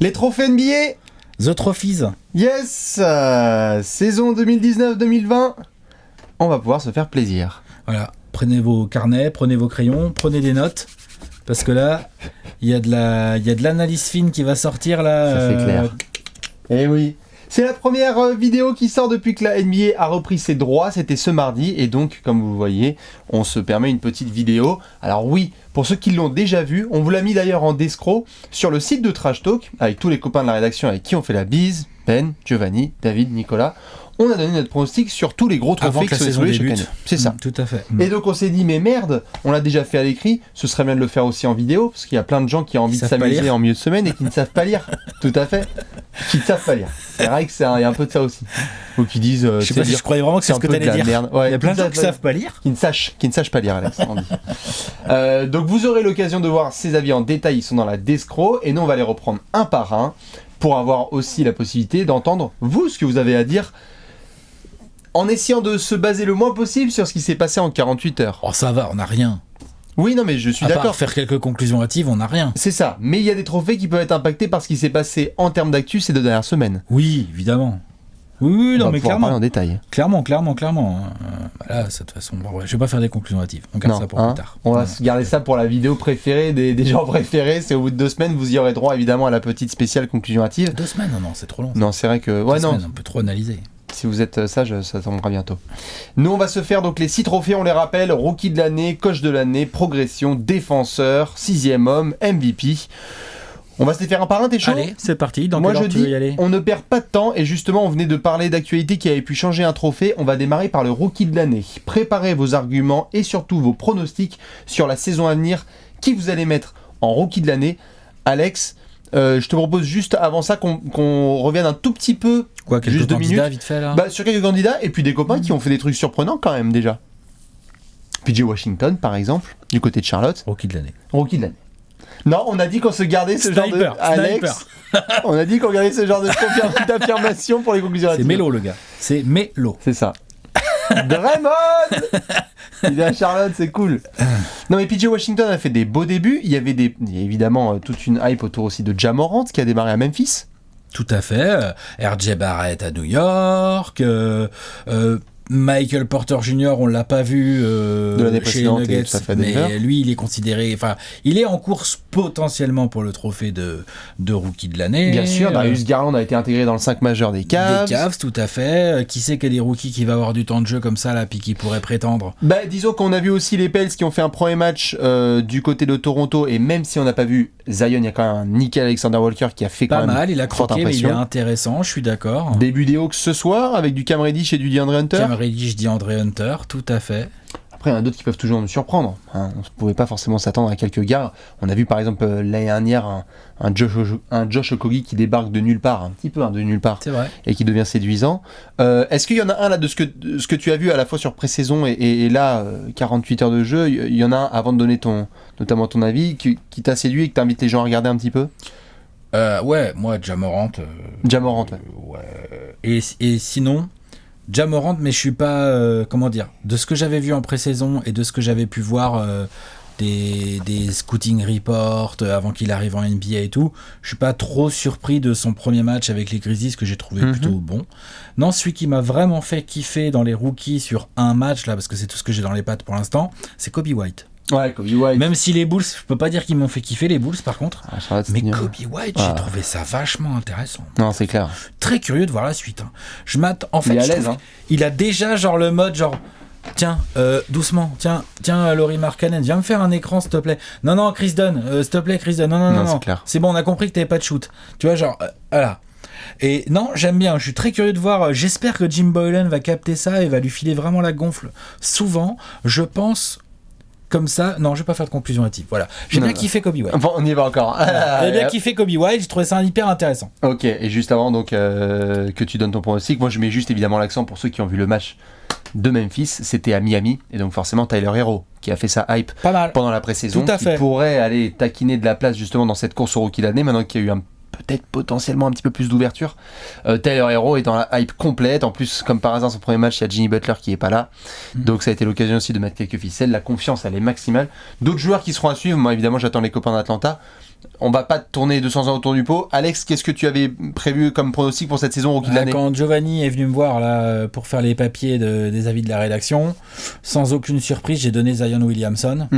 Les trophées NBA. The Trophies. Yes, saison 2019-2020. On va pouvoir se faire plaisir. Voilà, prenez vos carnets, prenez vos crayons, prenez des notes. Parce que là, il y a de l'analyse fine qui va sortir là. Ça c'est clair. Eh oui. C'est la première vidéo qui sort depuis que la NBA a repris ses droits, c'était ce mardi, et donc, comme vous voyez, on se permet une petite vidéo. Alors oui, pour ceux qui l'ont déjà vu, on vous l'a mis d'ailleurs en descro sur le site de Trash Talk, avec tous les copains de la rédaction avec qui on fait la bise, Ben, Giovanni, David, Nicolas. On a donné notre pronostic sur tous les gros trophées que la saison débute. C'est ça. Tout à fait. Et donc on s'est dit, mais merde, on l'a déjà fait à l'écrit, ce serait bien de le faire aussi en vidéo, parce qu'il y a plein de gens qui ont envie de s'amuser en milieu de semaine et qui ne savent pas lire. Tout à fait. Qui ne savent pas lire. C'est vrai qu'il y a un peu de ça aussi. Ou qui disent... je sais pas si je croyais vraiment que c'est ce que tu allais dire. Merde. Ouais, il y a plein de gens qui ne savent pas lire. Qui ne sachent pas lire, Alex, on dit. Donc vous aurez l'occasion de voir ces avis en détail, ils sont dans la descro, et nous on va les reprendre un par un, pour avoir aussi la possibilité d'entendre, vous, ce que vous avez à dire, en essayant de se baser le moins possible sur ce qui s'est passé en 48 heures. Oh ça va, on n'a rien. Oui, non mais je suis à d'accord. Part faire quelques conclusions hâtives, on n'a rien. C'est ça, mais il y a des trophées qui peuvent être impactés par ce qui s'est passé en termes d'actu ces 2 dernières semaines. Oui, évidemment. Oui, non mais clairement. En détail. Clairement. Là, de toute façon, bon, je vais pas faire des conclusions hâtives. On garde ça pour plus tard. On va se garder ça pour la vidéo préférée des gens préférés. C'est au bout de 2 semaines, vous y aurez droit évidemment à la petite spéciale conclusion hâtive. 2 semaines, non, c'est trop long. Non, c'est vrai que... 2 semaines, on peut trop analyser. Si vous êtes sage, ça tombera bientôt. Nous, on va se faire donc les 6 trophées, on les rappelle. Rookie de l'année, coach de l'année, progression, défenseur, 6e homme, MVP. On va se les faire un par un, t'es chaud ? Allez, c'est parti. Dans Moi, quel ordre tu veux y dis, aller ? on ne perd pas de temps. Et justement, on venait de parler d'actualité qui avait pu changer un trophée. On va démarrer par le rookie de l'année. Préparez vos arguments et surtout vos pronostics sur la saison à venir. Qui vous allez mettre en rookie de l'année ? Alex, je te propose juste avant ça qu'on revienne un tout petit peu. Quoi, quelques juste 2 candidats minutes. vite fait là ? Sur quelques candidats et puis des copains qui ont fait des trucs surprenants quand même déjà. PJ Washington par exemple, du côté de Charlotte. Rookie de l'année. Rookie de l'année. Non, on a dit qu'on se gardait ce genre de... Alex, on a dit qu'on gardait ce genre d'affirmation pour les conclusions. C'est Mélo le gars. C'est Mélo. C'est ça. Draymond. Il est à Charlotte, c'est cool. Non mais PJ Washington a fait des beaux débuts. Il y avait évidemment toute une hype autour aussi de Ja Morant qui a démarré à Memphis. Tout à fait. RJ Barrett à New York. Michael Porter Jr., on l'a pas vu de l'année chez les Nuggets, mais lui, il est considéré, il est en course potentiellement pour le trophée de rookie de l'année. Bien sûr, Darius Garland a été intégré dans le 5 majeur des Cavs. Des Cavs, tout à fait. Qui sait qu'il y a des rookies qui va avoir du temps de jeu comme ça là, puis qui pourrait prétendre. Disons qu'on a vu aussi les Pels qui ont fait un premier match du côté de Toronto, et même si on n'a pas vu Zion, il y a quand même un Nickel Alexander-Walker qui a fait quand même pas mal. Il a croqué, mais il est intéressant. Je suis d'accord. Début des Hawks ce soir avec du Cam Reddish et du DeAndre Hunter. Reddish, DeAndre Hunter, tout à fait. Après, il y en a d'autres qui peuvent toujours nous surprendre. On ne pouvait pas forcément s'attendre à quelques gars. On a vu par exemple l'année dernière un Josh Okogie qui débarque de nulle part, un petit peu de nulle part, c'est vrai. Et qui devient séduisant. Est-ce qu'il y en a un là de ce que tu as vu à la fois sur pré-saison et là, 48 heures de jeu, il y en a un avant de donner notamment ton avis, qui t'a séduit et que t'invites les gens à regarder un petit peu ? Ouais, moi, Ja Morant. Ouais. Et sinon... Ja Morant, mais je suis pas, de ce que j'avais vu en pré-saison et de ce que j'avais pu voir des scouting reports avant qu'il arrive en NBA et tout, je suis pas trop surpris de son premier match avec les Grizzlies que j'ai trouvé plutôt bon. Non, celui qui m'a vraiment fait kiffer dans les rookies sur un match là, parce que c'est tout ce que j'ai dans les pattes pour l'instant, c'est Kobe White. Ouais, Kobe White. Même si les Bulls, je peux pas dire qu'ils m'ont fait kiffer les Bulls par contre. Mais Kobe White, j'ai trouvé ça vachement intéressant. Non, c'est clair. Très curieux de voir la suite. Je m'attends. En fait, il est à l'aise. Il a déjà le mode tiens, doucement, tiens, Laurie Markkanen, viens me faire un écran s'il te plaît. Non, Chris Dunn, s'il te plaît, Chris Dunn. Non. C'est clair. C'est bon, on a compris que t'avais pas de shoot. Tu vois, voilà. Et non, j'aime bien, je suis très curieux de voir, j'espère que Jim Boylan va capter ça et va lui filer vraiment la gonfle. Souvent, je pense... Comme ça, non, je vais pas faire de conclusion hâtive. Voilà, j'ai bien kiffé Kobe White. Bon, on y va encore. J'ai bien kiffé Kobe White, j'ai trouvé ça hyper intéressant. Ok, et juste avant donc que tu donnes ton pronostic, moi je mets juste évidemment l'accent pour ceux qui ont vu le match de Memphis, c'était à Miami, et donc forcément Tyler Hero qui a fait sa hype pendant la pré-saison, qui pourrait aller taquiner de la place justement dans cette course au rookie de l'année, maintenant qu'il y a eu peut-être potentiellement un petit peu plus d'ouverture. Tyler Hero est dans la hype complète. En plus, comme par hasard, son premier match, il y a Jimmy Butler qui est pas là. Donc ça a été l'occasion aussi de mettre quelques ficelles. La confiance, elle est maximale. D'autres joueurs qui seront à suivre, moi évidemment, j'attends les copains d'Atlanta. On va pas tourner 200 ans autour du pot. Alex, qu'est-ce que tu avais prévu comme pronostic pour cette saison rookie de l'année ? Quand Giovanni est venu me voir là, pour faire les papiers des avis de la rédaction, sans aucune surprise, j'ai donné Zion Williamson.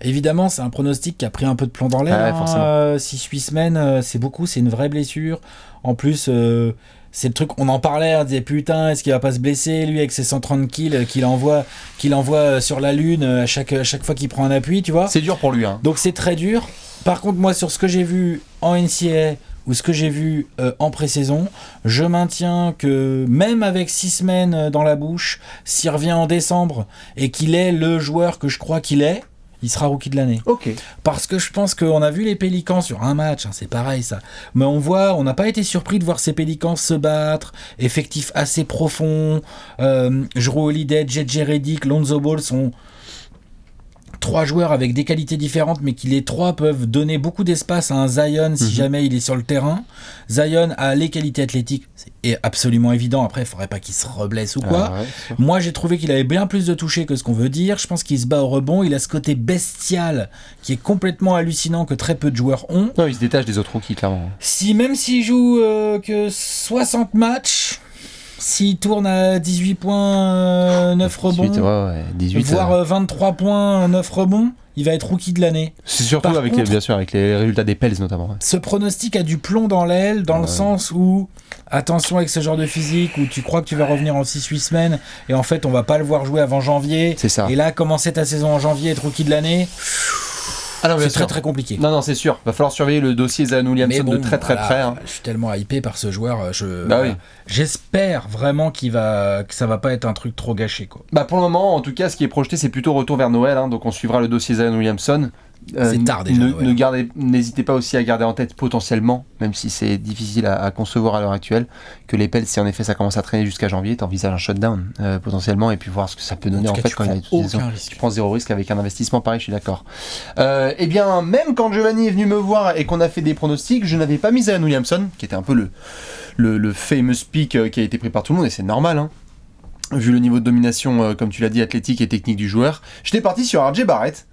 Évidemment, c'est un pronostic qui a pris un peu de plomb dans l'air. 6-8 semaines, c'est beaucoup, c'est une vraie blessure. En plus, c'est le truc, on en parlait, on disait putain, est-ce qu'il va pas se blesser, lui, avec ses 130 kills qu'il envoie sur la lune à chaque fois qu'il prend un appui, tu vois. C'est dur pour lui. Donc c'est très dur. Par contre, moi, sur ce que j'ai vu en NCAA ou ce que j'ai vu en pré-saison, je maintiens que même avec 6 semaines dans la bouche, s'il revient en décembre et qu'il est le joueur que je crois qu'il est, il sera rookie de l'année. Ok. Parce que je pense qu'on a vu les Pélicans sur un match, c'est pareil ça. Mais on n'a pas été surpris de voir ces Pélicans se battre, effectif assez profond. Jrue Holiday, JJ Redick, Lonzo Ball sont 3 joueurs avec des qualités différentes, mais qui les 3 peuvent donner beaucoup d'espace à un Zion si jamais il est sur le terrain. Zion a les qualités athlétiques, c'est absolument évident. Après, il faudrait pas qu'il se reblesse ou quoi. Moi, j'ai trouvé qu'il avait bien plus de toucher que ce qu'on veut dire. Je pense qu'il se bat au rebond. Il a ce côté bestial qui est complètement hallucinant que très peu de joueurs ont. Non, il se détache des autres rookies, clairement. Même s'il joue que 60 matchs, s'il tourne à 18 points, 9 rebonds, 18, voire 23 points, 9 rebonds, il va être rookie de l'année. C'est surtout bien sûr, avec les résultats des Pels notamment. Ce pronostic a du plomb dans l'aile, dans le sens où, attention avec ce genre de physique, où tu crois que tu vas revenir en 6-8 semaines, et en fait on va pas le voir jouer avant janvier. C'est ça. Et là, commencer ta saison en janvier, être rookie de l'année... c'est très très compliqué. Non, c'est sûr. Va falloir surveiller le dossier Zion Williamson de très très près. Je suis tellement hypé par ce joueur. J'espère vraiment que ça va pas être un truc trop gâché, quoi. Pour le moment, en tout cas, ce qui est projeté, c'est plutôt retour vers Noël. Donc on suivra le dossier Zion Williamson. C'est tard déjà. N'hésitez pas aussi à garder en tête potentiellement, même si c'est difficile à concevoir à l'heure actuelle, que les Pels, si en effet ça commence à traîner jusqu'à janvier, t'envisages un shutdown potentiellement, et puis voir ce que ça peut donner en fait quand tu prends 0 risque avec un investissement pareil, je suis d'accord. Et bien, même quand Giovanni est venu me voir et qu'on a fait des pronostics, je n'avais pas mis Zion Williamson, qui était un peu le famous pick qui a été pris par tout le monde, et c'est normal, vu le niveau de domination, comme tu l'as dit, athlétique et technique du joueur. J'étais parti sur RJ Barrett,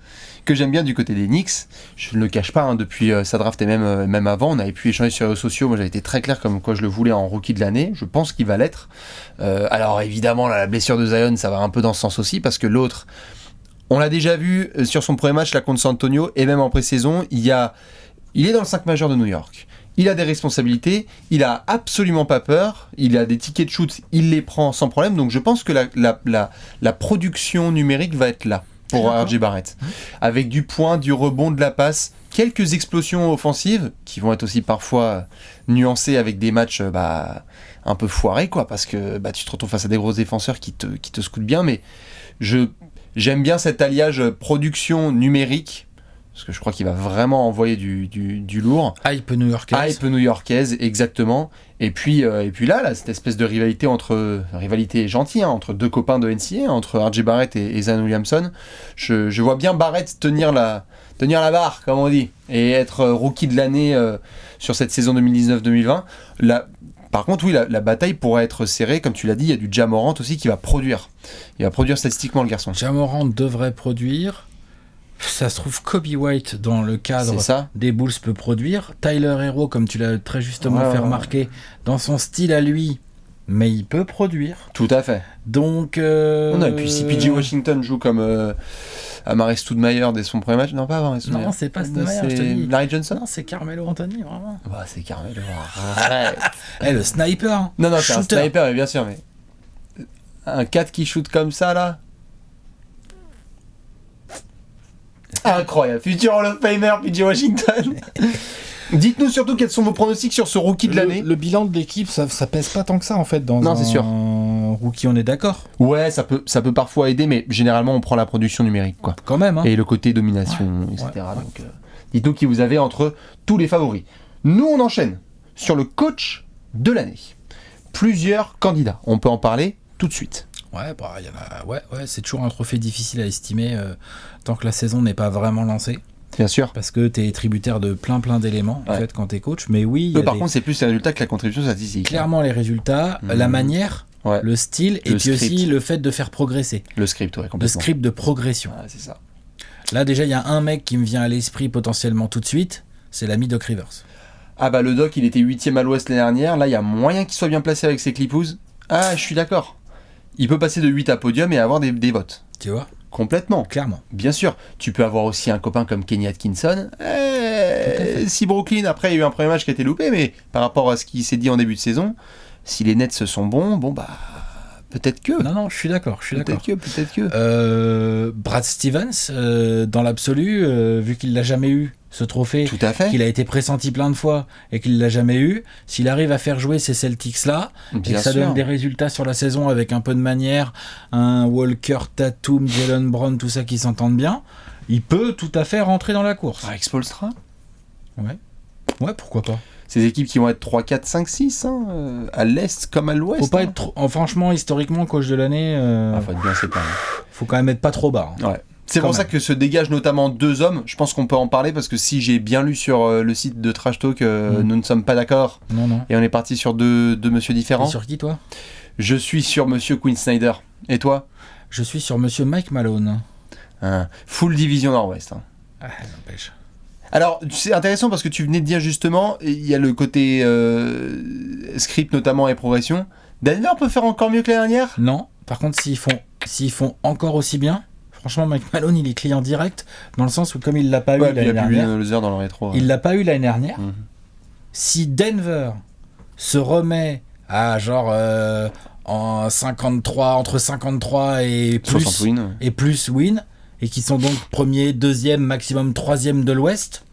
que j'aime bien du côté des Knicks. Je ne le cache pas, depuis sa draft et même avant, on avait pu échanger sur les réseaux sociaux. Moi, j'avais été très clair comme quoi je le voulais en rookie de l'année. Je pense qu'il va l'être. Alors évidemment, la blessure de Zion, ça va un peu dans ce sens aussi, parce que l'autre, on l'a déjà vu sur son premier match là contre San Antonio, et même en pré-saison, il est dans le 5 majeur de New York. Il a des responsabilités, il a absolument pas peur, il a des tickets de shoot, il les prend sans problème. Donc je pense que la production numérique va être là pour RJ Barrett, avec du point, du rebond, de la passe, quelques explosions offensives qui vont être aussi parfois nuancées avec des matchs un peu foirés, quoi, parce que tu te retrouves face à des gros défenseurs qui te scoutent bien, mais j'aime bien cet alliage production numérique, parce que je crois qu'il va vraiment envoyer du lourd. Hype new-yorkaise, exactement. Et puis là, cette espèce de rivalité gentille, entre deux copains de NCAA, entre RJ Barrett et Zion Williamson. Je vois bien Barrett tenir la barre, comme on dit, et être rookie de l'année sur cette saison 2019-2020. Par contre, oui, la bataille pourrait être serrée. Comme tu l'as dit, il y a du Ja Morant aussi qui va produire. Il va produire statistiquement, le garçon. Ja Morant devrait produire. Ça se trouve, Kobe White, dans le cadre des Bulls, peut produire. Tyler Herro, comme tu l'as très justement fait remarquer, dans son style à lui, mais il peut produire. Tout à fait. Donc... Et puis si PJ Washington joue comme Amare Stoudemire dès son premier match... Non, pas Amare Stoudemire. Non, c'est pas Stoudemire, je te dis. Larry Johnson. Non, c'est Carmelo Anthony, vraiment. C'est Carmelo. Le sniper. Non, c'est un sniper, mais bien sûr, mais... Un 4 qui shoot comme ça, là... Incroyable, futur Hall of Famer, PJ Washington. Dites-nous surtout quels sont vos pronostics sur ce rookie de l'année. Le bilan de l'équipe, ça pèse pas tant que ça en fait c'est sûr. Rookie, on est d'accord. Ouais, ça peut parfois aider, mais généralement on prend la production numérique, quoi. Quand même. Et le côté domination, etc. Ouais. Donc, dites-nous qui vous avez entre tous les favoris. Nous, on enchaîne sur le coach de l'année. Plusieurs candidats. On peut en parler tout de suite. Y en a. C'est toujours un trophée difficile à estimer tant que la saison n'est pas vraiment lancée. Bien sûr. Parce que tu es tributaire de plein d'éléments en fait quand tu es coach. Mais oui. Par contre, c'est plus les résultats que la contribution statistique. Clairement, les résultats, la manière, le style, et puis aussi le fait de faire progresser. Le script, complètement. Le script de progression. C'est ça. Là, déjà, il y a un mec qui me vient à l'esprit potentiellement tout de suite. c'est l'ami Doc Rivers. Ah bah le Doc, il était 8ème à l'Ouest l'année dernière. Là, il y a moyen qu'il soit bien placé avec ses Clippers. Ah, je suis d'accord. Il peut passer de 8 à podium et avoir des votes. Tu vois ? Complètement. Clairement. Bien sûr. Tu peux avoir aussi un copain comme Kenny Atkinson. Si Brooklyn, après, il y a eu un premier match qui a été loupé, mais par rapport à ce qui s'est dit en début de saison, si les Nets sont bons, bon bah... Peut-être que. Non, je suis d'accord. Peut-être que. Brad Stevens, dans l'absolu, vu qu'il l'a jamais eu, ce trophée, tout à fait. Qu'il a été pressenti plein de fois et qu'il l'a jamais eu, s'il arrive à faire jouer ces Celtics-là, et que ça donne des résultats sur la saison avec un peu de manière, un Walker, Tatum, Jalen Brown, tout ça qui s'entendent bien, il peut tout à fait rentrer dans la course. Avec Spoelstra ? Ouais, pourquoi pas. Ces équipes qui vont être 3, 4, 5, 6, à l'Est comme à l'Ouest. Faut pas être trop... franchement, historiquement, coach de l'année... faut être bien séparé. Faut quand même être pas trop bas. Ouais. C'est pour ça que se dégagent notamment 2 hommes. Je pense qu'on peut en parler parce que si j'ai bien lu sur le site de Trash Talk, nous ne sommes pas d'accord. Non. Et on est parti sur deux monsieur différents. Et sur qui, toi ? Je suis sur monsieur Quinn Snyder. Et toi ? Je suis sur monsieur Mike Malone. Full division Nord-Ouest. Ah, n'empêche. Alors, c'est intéressant parce que tu venais de dire justement, il y a le côté script notamment et progression. Denver peut faire encore mieux que l'année dernière ? Non. Par contre, s'ils font encore aussi bien, franchement, Mike Malone, il est client direct dans le sens où comme il l'a pas eu l'année dernière, dans le rétro, il l'a pas eu l'année dernière. Si Denver se remet à genre en 53, entre 53 et plus win. Et plus win, et qui sont donc premier, deuxième, maximum troisième de l'Ouest,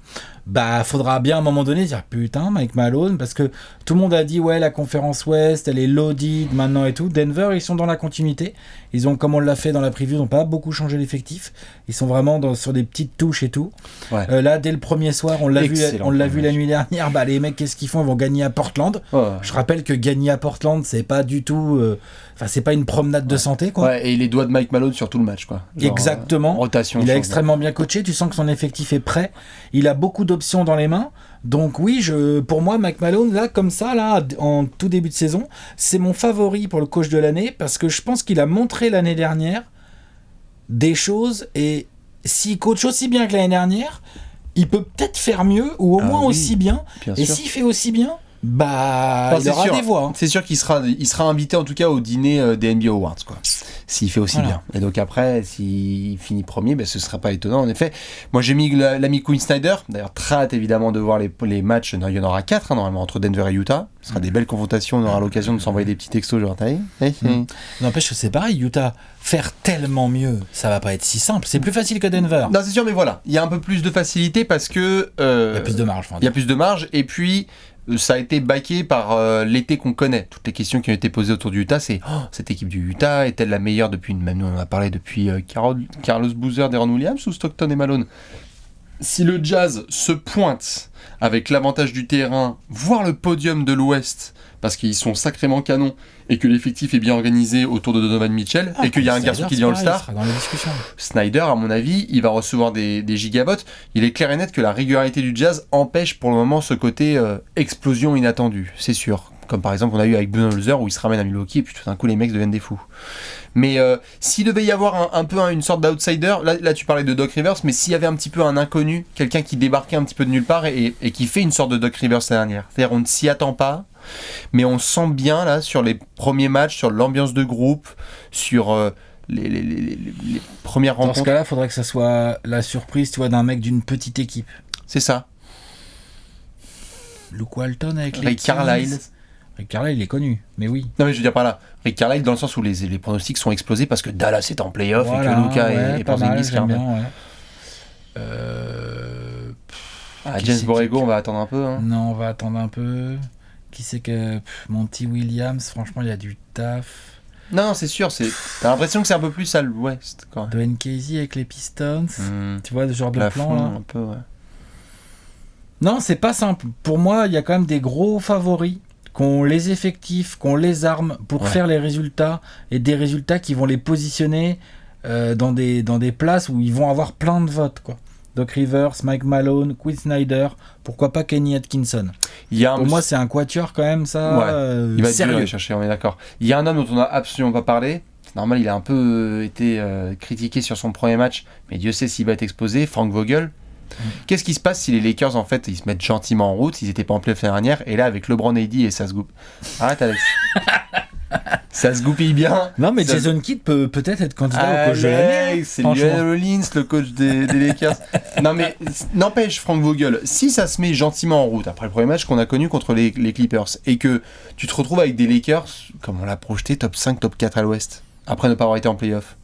bah faudra bien à un moment donné dire putain Mike Malone, parce que tout le monde a dit ouais la conférence Ouest elle est loaded maintenant et tout. Denver ils sont dans la continuité, ils ont comme on l'a fait dans la preview, ils n'ont pas beaucoup changé l'effectif, ils sont vraiment sur des petites touches et tout. Là dès le premier soir on l'a vu la nuit dernière, bah les mecs qu'est-ce qu'ils font, ils vont gagner à Portland. Je rappelle que gagner à Portland c'est pas du tout c'est pas une promenade de santé quoi. Et les doigts de Mike Malone sur tout le match quoi. Genre, exactement. Rotation. Il a extrêmement bien coaché, tu sens que son effectif est prêt, il a beaucoup d'options dans les mains. Donc oui, pour moi, Mike Malone, là, comme ça, là, en tout début de saison, c'est mon favori pour le coach de l'année, parce que je pense qu'il a montré l'année dernière des choses, et s'il coach aussi bien que l'année dernière, il peut peut-être faire mieux, ou au moins aussi bien, et s'il fait aussi bien, bah, il aura des voix. C'est sûr qu'il sera invité en tout cas au dîner des NBA Awards, quoi. S'il fait aussi bien. Et donc après, s'il finit premier, ben, ce ne sera pas étonnant en effet. Moi j'ai mis l'ami Quinn Snyder, d'ailleurs très hâte évidemment de voir les matchs, il y en aura 4 normalement entre Denver et Utah. Ce sera des belles confrontations, on aura l'occasion de s'envoyer des petits textos genre N'empêche que c'est pareil, Utah, faire tellement mieux, ça va pas être si simple, c'est plus facile que Denver. Non c'est sûr, mais voilà, il y a un peu plus de facilité parce que... il y a plus de marge. Il y a plus de marge, et puis... ça a été backé par l'été qu'on connaît. Toutes les questions qui ont été posées autour du Utah, c'est cette équipe du Utah est-elle la meilleure depuis même nous on en a parlé depuis Carlos Boozer, Deron Williams ou Stockton et Malone. Si le Jazz se pointe avec l'avantage du terrain, voire le podium de l'Ouest, parce qu'ils sont sacrément canons et que l'effectif est bien organisé autour de Donovan Mitchell et qu'il y a un garçon qui dit All-Star, Snyder, à mon avis, il va recevoir des gigabots. Il est clair et net que la régularité du Jazz empêche pour le moment ce côté explosion inattendue, c'est sûr. Comme par exemple on a eu avec Budenholzer où il se ramène à Milwaukee et puis tout d'un coup les mecs deviennent des fous. Mais s'il devait y avoir un peu une sorte d'outsider, là tu parlais de Doc Rivers, mais s'il y avait un petit peu un inconnu, quelqu'un qui débarquait un petit peu de nulle part et qui fait une sorte de Doc Rivers la dernière, c'est-à-dire on ne s'y attend pas, mais on sent bien là sur les premiers matchs, sur l'ambiance de groupe, sur les premières rencontres. Dans ce cas-là, il faudrait que ça soit la surprise, tu vois, d'un mec d'une petite équipe. C'est ça. Luke Walton avec les Rick Carlisle. Rick Carlisle, il est connu, mais oui. Non mais je veux dire pas là. Rick Carlisle dans le sens où les pronostics sont explosés parce que Dallas est en play-off et que Luka et Porzingis bien. James Borrego, on va attendre un peu. Hein. Non, on va attendre un peu. Qui c'est que Monty Williams, franchement, il y a du taf. Non, c'est sûr. T'as l'impression que c'est un peu plus à l'ouest. Dwayne Casey avec les Pistons. Tu vois, ce genre de plan là. Un peu, ouais. Non, c'est pas simple. Pour moi, il y a quand même des gros favoris qui ont les effectifs, qui ont les armes pour faire les résultats et des résultats qui vont les positionner dans des places où ils vont avoir plein de votes, quoi. Doc Rivers, Mike Malone, Quinn Snyder, pourquoi pas Kenny Atkinson. Pour moi, c'est un quatuor quand même, ça. Il va sérieux. dur à chercher, on est d'accord. Il y a un homme dont on n'a absolument pas parlé. C'est normal, il a un peu été critiqué sur son premier match, mais Dieu sait s'il va être exposé. Frank Vogel. Qu'est-ce qui se passe si les Lakers, en fait, ils se mettent gentiment en route, ils étaient pas en play l'année dernière, et là, avec LeBron AD et ça se goupille. Arrête, Alex. Ça se goupille bien. Non, mais Jason Kidd peut peut-être être candidat au coach de l'année. C'est Lionel Rollins, le coach des Lakers. Non, mais n'empêche, Frank Vogel, si ça se met gentiment en route, après le premier match qu'on a connu contre les Clippers, et que tu te retrouves avec des Lakers, comme on l'a projeté, top 5, top 4 à l'Ouest, après ne pas avoir été en play-off.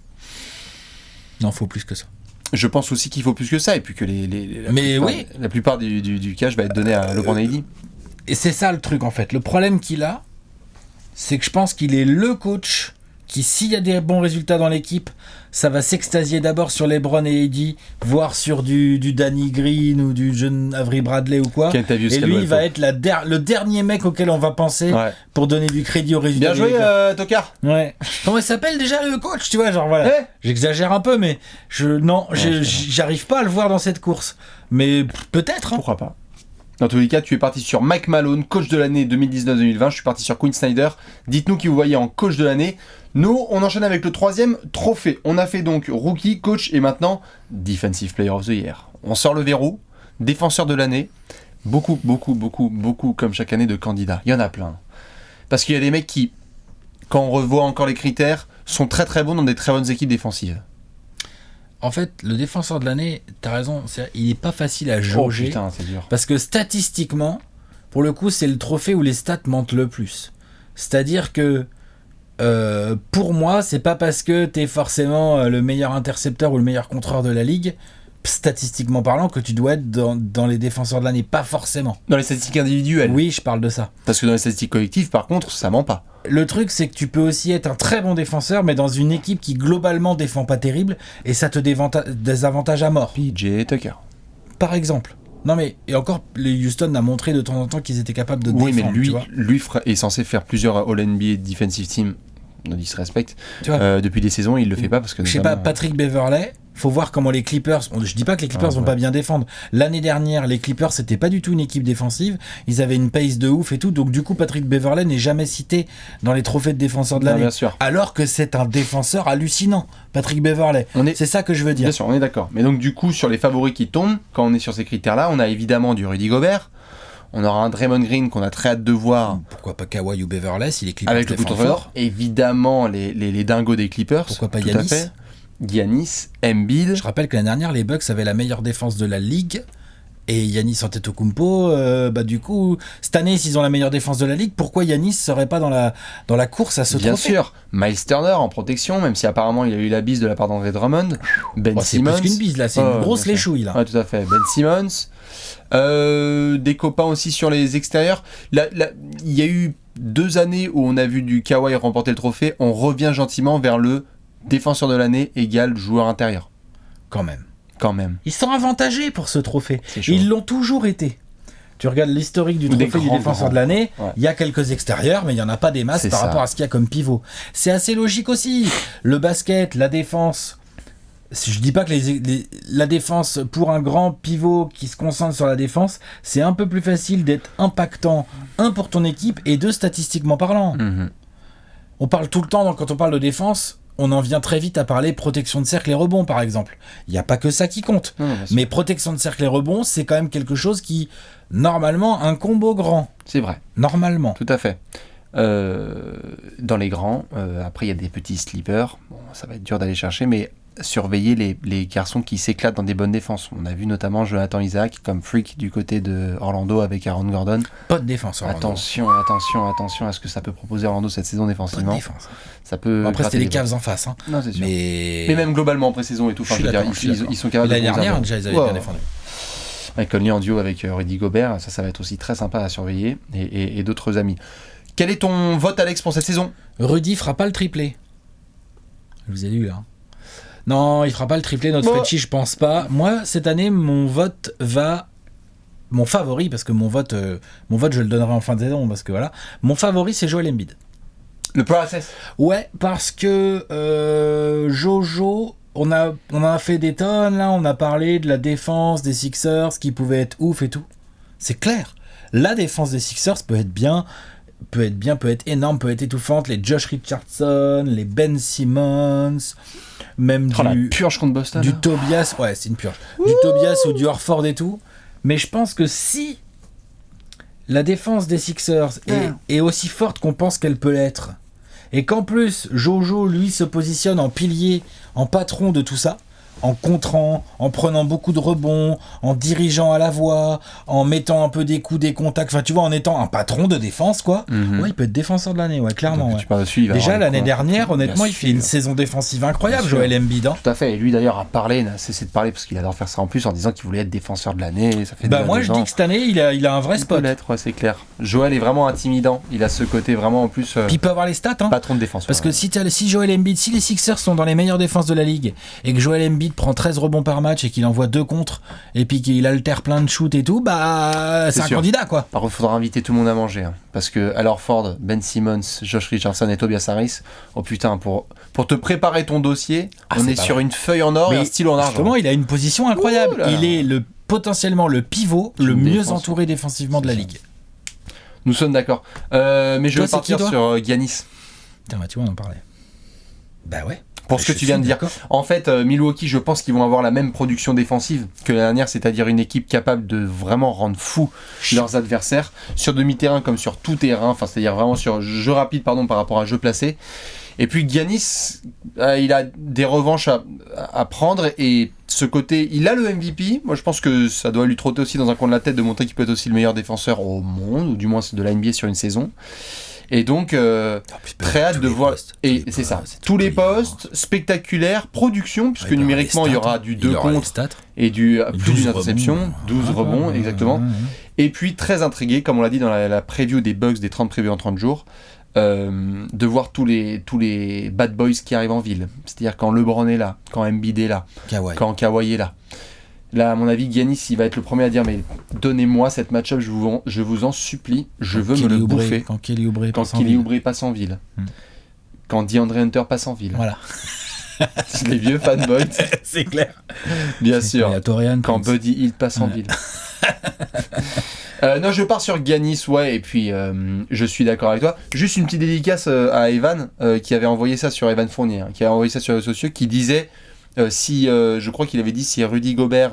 Non, faut plus que ça. Je pense aussi qu'il faut plus que ça, et puis que la plupart du cash va être donné à LeBron AD. Et c'est ça le truc, en fait. Le problème qu'il a, c'est que je pense qu'il est le coach qui, s'il y a des bons résultats dans l'équipe, ça va s'extasier d'abord sur LeBron et AD, voire sur du Danny Green ou du jeune Avery Bradley ou quoi. Et lui, il va être le dernier mec auquel on va penser pour donner du crédit aux résultats. Bien joué, Tocard. Ouais. Comment il s'appelle déjà le coach, tu vois, genre voilà. J'exagère un peu, mais j'arrive pas à le voir dans cette course. Mais peut-être. Pourquoi pas. Dans tous les cas, tu es parti sur Mike Malone, coach de l'année 2019-2020. Je suis parti sur Quinn Snyder. Dites-nous qui vous voyez en coach de l'année. Nous, on enchaîne avec le 3e trophée. On a fait donc rookie, coach et maintenant Defensive Player of the Year. On sort le verrou. Défenseur de l'année. Beaucoup, comme chaque année, de candidats. Il y en a plein. Parce qu'il y a des mecs qui, quand on revoit encore les critères, sont très très bons dans des très bonnes équipes défensives. En fait, le défenseur de l'année, t'as raison, il n'est pas facile à jauger. Oh putain, c'est dur. Parce que statistiquement, pour le coup, c'est le trophée où les stats mentent le plus. C'est-à-dire que, pour moi, c'est pas parce que t'es forcément le meilleur intercepteur ou le meilleur contreur de la ligue, statistiquement parlant, que tu dois être dans les défenseurs de l'année. Pas forcément. Dans les statistiques individuelles. Oui, je parle de ça. Parce que dans les statistiques collectives, par contre, ça ment pas. Le truc, c'est que tu peux aussi être un très bon défenseur, mais dans une équipe qui globalement défend pas terrible, et ça te désavantage à mort. PJ Tucker. Par exemple. Non mais, et encore, les Houston a montré de temps en temps qu'ils étaient capables de défendre. Oui, mais lui est censé faire plusieurs All-NBA Defensive Team, no disrespect, depuis des saisons, il le fait pas parce que... Je sais pas, Patrick Beverley, faut voir comment les Clippers... Je dis pas que les Clippers vont pas bien défendre. L'année dernière, les Clippers, c'était pas du tout une équipe défensive. Ils avaient une pace de ouf et tout. Donc du coup, Patrick Beverley n'est jamais cité dans les trophées de défenseur de l'année. Bien sûr. Alors que c'est un défenseur hallucinant, Patrick Beverley. C'est ça que je veux dire. Bien sûr, on est d'accord. Mais donc du coup, sur les favoris qui tombent, quand on est sur ces critères-là, on a évidemment du Rudy Gobert. On aura un Draymond Green qu'on a très hâte de voir. Pourquoi pas Kawhi ou Beverley si les Clippers avec le foot fort. Évidemment, les dingos des Clippers. Pourquoi pas Giannis? Giannis, Embiid. Je rappelle que l'année dernière, les Bucks avaient la meilleure défense de la ligue. Et Giannis Antetokounmpo, du coup, cette année, s'ils ont la meilleure défense de la ligue, pourquoi Giannis serait pas dans la course à ce trophée ? Bien sûr, Miles Turner en protection, même si apparemment il a eu la bise de la part d'André Drummond. Ben Simmons. C'est plus qu'une bise là, c'est une grosse léchouille là. Ouais, tout à fait. Ben Simmons. Des copains aussi sur les extérieurs. Il y a eu 2 années où on a vu du Kawhi remporter le trophée. On revient gentiment vers le défenseur de l'année égale joueur intérieur. Quand même. Ils sont avantagés pour ce trophée. Ils l'ont toujours été. Tu regardes l'historique du trophée du défenseur de l'année, il y a quelques extérieurs, mais il n'y en a pas des masses par rapport à ce qu'il y a comme pivot. C'est assez logique aussi. Le basket, la défense... Je dis pas que la défense, pour un grand pivot qui se concentre sur la défense, c'est un peu plus facile d'être impactant, pour ton équipe, et statistiquement parlant. Mm-hmm. On parle tout le temps, quand on parle de défense, on en vient très vite à parler protection de cercle et rebond, par exemple. Il n'y a pas que ça qui compte. Mais protection de cercle et rebond, c'est quand même quelque chose qui, normalement, incombe aux grands. C'est vrai. Normalement. Tout à fait. Dans les grands, après il y a des petits sleepers. Bon, ça va être dur d'aller chercher, mais surveiller les garçons qui s'éclatent dans des bonnes défenses. On a vu notamment Jonathan Isaac comme freak du côté de Orlando avec Aaron Gordon. Bonne défense, Orlando. Attention à ce que ça peut proposer Orlando cette saison défensivement. Bonne défense. Ça peut. Après c'était les Cavs en face. Hein. Non, c'est sûr. Mais même globalement en pré-saison et tout. Ils sont capables de. L'année dernière déjà ils avaient bien défendu. Avec Conley en duo avec Rudy Gobert, ça va être aussi très sympa à surveiller et d'autres amis. Quel est ton vote, Alex, pour cette saison ? Rudy fera pas le triplé. Je vous ai lu là. Non, il fera pas le triplé, notre Frenchie, je pense pas. Moi, cette année, mon vote va... Mon favori, parce que mon vote, je le donnerai en fin de saison, parce que voilà. Mon favori, c'est Joel Embiid. Le process ? Ouais, parce que Jojo, on a fait des tonnes, là, on a parlé de la défense des Sixers, qui pouvait être ouf et tout. C'est clair. La défense des Sixers peut être bien... peut être bien, peut être énorme, peut être étouffante. Les Josh Richardson, les Ben Simmons, même la purge contre Boston. Du Tobias, ouais, c'est une purge. Du Tobias ou du Horford et tout. Mais je pense que si la défense des Sixers est aussi forte qu'on pense qu'elle peut l'être, et qu'en plus Jojo lui se positionne en pilier, en patron de tout ça, en contrant, en prenant beaucoup de rebonds, en dirigeant à la voix, en mettant un peu des coups, des contacts, enfin tu vois, en étant un patron de défense quoi. Ouais, il peut être défenseur de l'année, ouais, clairement. Donc, tu parles dessus, déjà l'année dernière, honnêtement, il fait une saison défensive incroyable, Joel Embiid. Tout à fait, et lui d'ailleurs a parlé, n'a cessé de parler parce qu'il adore faire ça en plus en disant qu'il voulait être défenseur de l'année. Ça fait moi je dis que cette année il a un vrai spot. Peut-être, ouais, c'est clair. Joel est vraiment intimidant, il a ce côté vraiment en plus. Puis il peut avoir les stats, hein. Patron de défense. Parce que si Joel Embiid, si les Sixers sont dans les meilleures défenses de la ligue et que Joel Embiid prend 13 rebonds par match et qu'il envoie 2 contre et puis qu'il altère plein de shoots et tout, bah c'est un candidat quoi. Par contre, il faudra inviter tout le monde à manger, hein, parce que Al Horford, Ben Simmons, Josh Richardson et Tobias Harris, oh putain, pour te préparer ton dossier, on est sur une feuille en or et un stylo en argent. Justement, il a une position incroyable. Il est potentiellement le pivot le mieux entouré défensivement de la ligue. Nous sommes d'accord. Mais je vais partir sur Giannis. Putain, tu vois, on en parlait. Bah ouais. Pour ce que tu viens de dire. En fait, Milwaukee, je pense qu'ils vont avoir la même production défensive que l'année dernière, c'est-à-dire une équipe capable de vraiment rendre fou leurs adversaires, sur demi-terrain comme sur tout terrain, enfin, c'est-à-dire vraiment sur jeu rapide par rapport à jeu placé. Et puis Giannis, il a des revanches à prendre, et ce côté, il a le MVP. Moi, je pense que ça doit lui trotter aussi dans un coin de la tête de montrer qu'il peut être aussi le meilleur défenseur au monde, ou du moins de la NBA sur une saison. Et donc, très hâte de voir. Et c'est ça, tous les postes, spectaculaires, production, puisque numériquement, il y aura du 2 contre et du plus d'une interception, 12 rebonds, exactement. Et puis, très intrigué, comme on l'a dit dans la preview des Bucks des 30 prévus en 30 jours, de voir tous les bad boys qui arrivent en ville. C'est-à-dire quand LeBron est là, quand Embiid est là, quand Kawhi est là. Là, à mon avis, Giannis, il va être le premier à dire, mais donnez-moi cette match-up, je vous en supplie, je veux me le bouffer. Quand Kelly Oubre passe en ville. Quand DeAndre Hunter passe en ville. Voilà. Les vieux fanboys. C'est clair. Bien sûr. Quand Buddy Hield passe en ville. Non, je pars sur Giannis, ouais, et puis je suis d'accord avec toi. Juste une petite dédicace à Evan, qui avait envoyé ça sur Evan Fournier, hein, qui a envoyé ça sur les réseaux sociaux, qui disait... je crois qu'il avait dit si Rudy Gobert,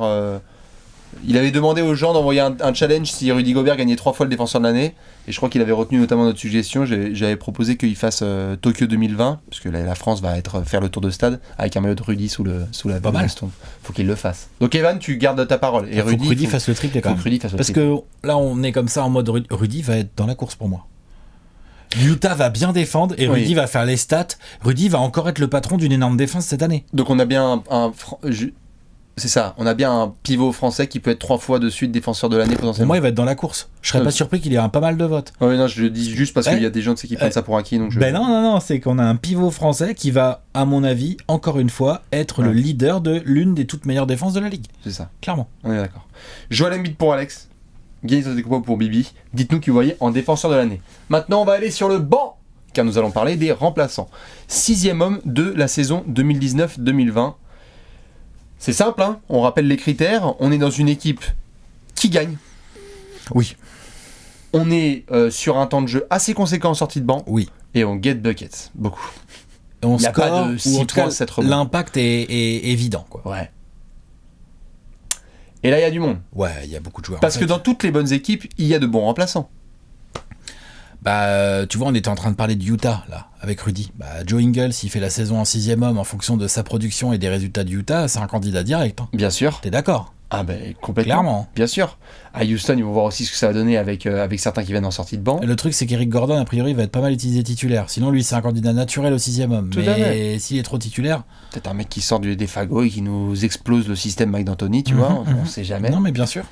il avait demandé aux gens d'envoyer un challenge si Rudy Gobert gagnait 3 fois le défenseur de l'année, et je crois qu'il avait retenu notamment notre suggestion. J'avais proposé qu'il fasse Tokyo 2020, parce que la France va faire le tour de stade avec un maillot de Rudy sous la Stone. Faut qu'il le fasse. Donc Evan, tu gardes ta parole, et Rudy fasse le triple quand même. Parce que là on est comme ça en mode Rudy va être dans la course pour moi. Utah va bien défendre et Rudy va faire les stats. Rudy va encore être le patron d'une énorme défense cette année. Donc on a bien c'est ça, on a bien un pivot français qui peut être 3 fois de suite défenseur de l'année potentiellement. Pour moi, il va être dans la course. Je serais pas surpris qu'il ait pas mal de votes. Oui, non, je le dis juste parce qu'il y a des gens qui prennent ça pour acquis. Donc non, c'est qu'on a un pivot français qui va, à mon avis, encore une fois, être le leader de l'une des toutes meilleures défenses de la ligue. C'est ça. Clairement. On est d'accord. Joel Embiid pour Alex. Giannis Antetokounmpo pour Bibi. Dites-nous qui vous voyez en défenseur de l'année. Maintenant, on va aller sur le banc, car nous allons parler des remplaçants. 6e homme de la saison 2019-2020. C'est simple, hein, on rappelle les critères. On est dans une équipe qui gagne. Oui. On est sur un temps de jeu assez conséquent en sortie de banc. Oui. Et on get buckets, beaucoup. Et on score, pas de 6 points, 7 rebonds. L'impact est évident, quoi. Ouais. Et là, il y a du monde. Ouais, il y a beaucoup de joueurs. Parce que dans toutes les bonnes équipes, il y a de bons remplaçants. Bah, tu vois, on était en train de parler de Utah, là, avec Rudy. Bah, Joe Ingles, s'il fait la saison en 6e homme en fonction de sa production et des résultats de Utah, c'est un candidat direct. Hein. Bien sûr. T'es d'accord ? Ah ben, complètement. Clairement. Bien sûr. À Houston, ils vont voir aussi ce que ça va donner avec certains qui viennent en sortie de banc. Et le truc, c'est qu'Eric Gordon, a priori, va être pas mal utilisé titulaire. Sinon, lui, c'est un candidat naturel au 6e homme. Mais s'il est trop titulaire... Peut-être un mec qui sort des fagots et qui nous explose le système Mike D'Antoni, tu vois, on sait jamais. Non, mais bien sûr.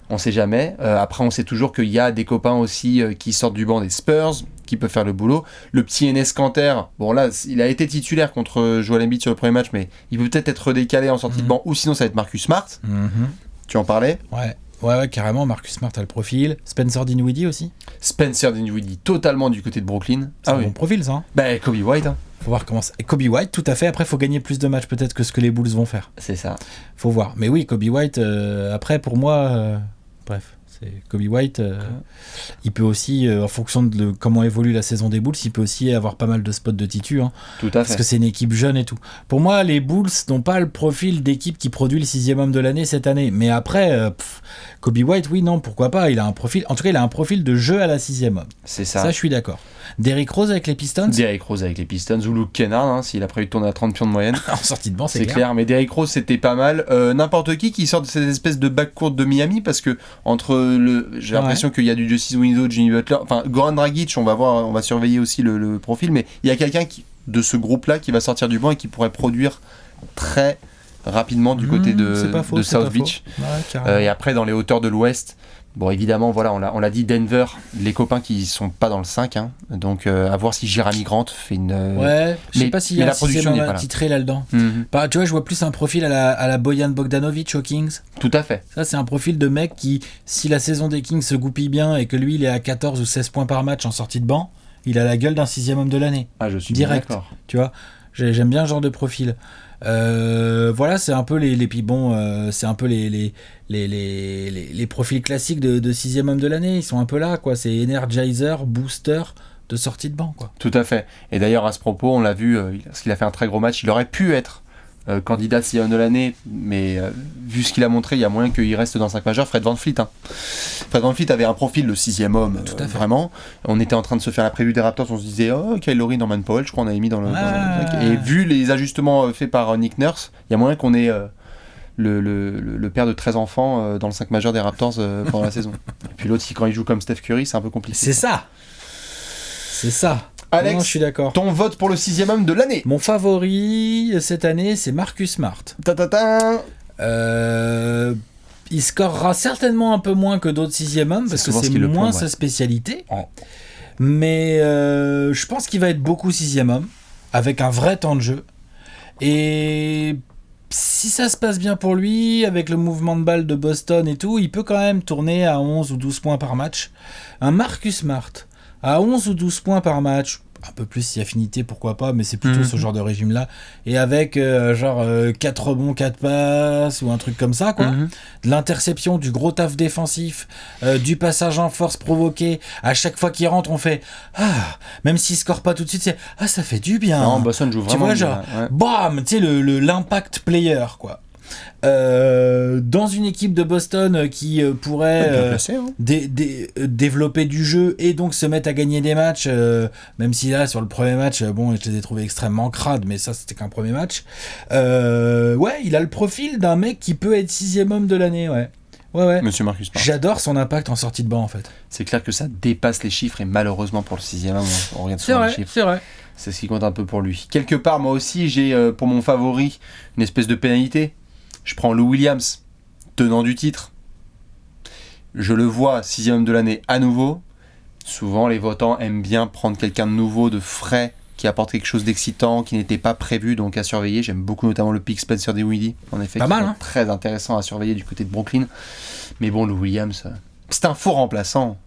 On sait jamais. Après, on sait toujours qu'il y a des copains aussi qui sortent du banc des Spurs, qui peuvent faire le boulot. Le petit Enes Kanter, bon là, il a été titulaire contre Joel Embiid sur le premier match, mais il peut peut-être être redécalé en sortie de banc, ou sinon ça va être Marcus Smart. Tu en parlais ? Ouais, carrément. Marcus Smart a le profil. Spencer Dinwiddie aussi. Spencer Dinwiddie, totalement du côté de Brooklyn. C'est un bon profil, ça. Bah, Kobe White. Hein. Faut voir comment ça... Kobe White, tout à fait. Après, faut gagner plus de matchs peut-être que ce que les Bulls vont faire. C'est ça. Faut voir. Mais oui, Kobe White, après, pour moi... Bref. Kobe White, il peut aussi, en fonction de comment évolue la saison des Bulls, il peut aussi avoir pas mal de spots de titu. Tout à fait. Parce que c'est une équipe jeune et tout. Pour moi, les Bulls n'ont pas le profil d'équipe qui produit le 6e homme de l'année cette année. Mais après, Kobe White, oui, non, pourquoi pas. Il a un profil, en tout cas, il a un profil de jeu à la 6e homme. C'est ça. Ça, je suis d'accord. Derrick Rose avec les Pistons. Derrick Rose avec les Pistons ou Luke Kennard, s'il a prévu de tourner à 30 pions de moyenne. En sortie de banc, c'est clair. Mais Derrick Rose, c'était pas mal. N'importe qui sort de cette espèce de backcourt de Miami, parce que j'ai l'impression qu'il y a du Justice Winslow, Jimmy Butler, enfin Goran Dragic, on va surveiller aussi le profil, mais il y a quelqu'un de ce groupe-là qui va sortir du banc et qui pourrait produire très rapidement du côté de South Beach. Ouais, et après, dans les hauteurs de l'Ouest, bon, évidemment, voilà, on l'a dit, Denver, les copains qui sont pas dans le 5, donc à voir si Jeremy Grant fait une... Ouais, je sais pas s'il y a la production titré là-dedans. Bah, tu vois, je vois plus un profil à la Bojan Bogdanovic aux Kings. Tout à fait. Ça, c'est un profil de mec qui, si la saison des Kings se goupille bien et que lui, il est à 14 ou 16 points par match en sortie de banc, il a la gueule d'un 6e homme de l'année. Ah, je suis direct, d'accord. Tu vois, j'aime bien ce genre de profil. Voilà, c'est un peu c'est un peu les profils classiques de 6e homme de l'année. Ils sont un peu là, quoi. C'est energizer, booster de sortie de banc, quoi. Tout à fait. Et d'ailleurs, à ce propos, on l'a vu, parce qu'il a fait un très gros match, il aurait pu être candidat 6e homme de l'année, mais vu ce qu'il a montré, il y a moyen qu'il reste dans le 5 majeur. Fred VanVleet. Fred VanVleet avait un profil de 6e homme, vraiment. On était en train de se faire la prévue des Raptors, on se disait, Kyle Lowry, Norman Powell, je crois qu'on avait mis dans le truc. Et vu les ajustements faits par Nick Nurse, il y a moyen qu'on ait le père de 13 enfants dans le 5 majeur des Raptors pendant la saison. Et puis l'autre, quand il joue comme Steph Curry, c'est un peu compliqué. C'est ça. Alex, non, je suis d'accord. Ton vote pour le 6e homme de l'année? Mon favori cette année, c'est Marcus Smart. Il scorera certainement un peu moins que d'autres 6e hommes, parce que c'est moins sa spécialité. Ouais. Mais je pense qu'il va être beaucoup 6e homme, avec un vrai temps de jeu. Et si ça se passe bien pour lui, avec le mouvement de balle de Boston et tout, il peut quand même tourner à 11 ou 12 points par match. Un Marcus Smart à 11 ou 12 points par match, un peu plus si affinité, pourquoi pas, mais c'est plutôt ce genre de régime-là. Et avec 4 rebonds, 4 passes, ou un truc comme ça, quoi. De l'interception, du gros taf défensif, du passage en force provoqué. À chaque fois qu'il rentre, on fait « Ah !» Même s'il score pas tout de suite, c'est « Ah, ça fait du bien !» Non, Boston joue vraiment bien. Tu vois, genre, bam, tu sais, l'impact player, quoi. Dans une équipe de Boston qui pourrait développer du jeu et donc se mettre à gagner des matchs, même si là sur le premier match, je les ai trouvés extrêmement crades, mais ça c'était qu'un premier match. Il a le profil d'un mec qui peut être 6e homme de l'année, ouais. Monsieur Marcus Smart. J'adore son impact en sortie de banc, en fait. C'est clair que ça dépasse les chiffres, et malheureusement pour le 6e homme, on regarde souvent les chiffres. C'est vrai. C'est ce qui compte un peu pour lui. Quelque part, moi aussi, j'ai pour mon favori une espèce de pénalité. Je prends Lou Williams, tenant du titre. Je le vois 6e homme de l'année à nouveau. Souvent, les votants aiment bien prendre quelqu'un de nouveau, de frais, qui apporte quelque chose d'excitant, qui n'était pas prévu, donc à surveiller. J'aime beaucoup notamment le pick Spencer Dinwiddie, en effet, pas mal, très intéressant à surveiller du côté de Brooklyn. Mais bon, Lou Williams, c'est un faux remplaçant.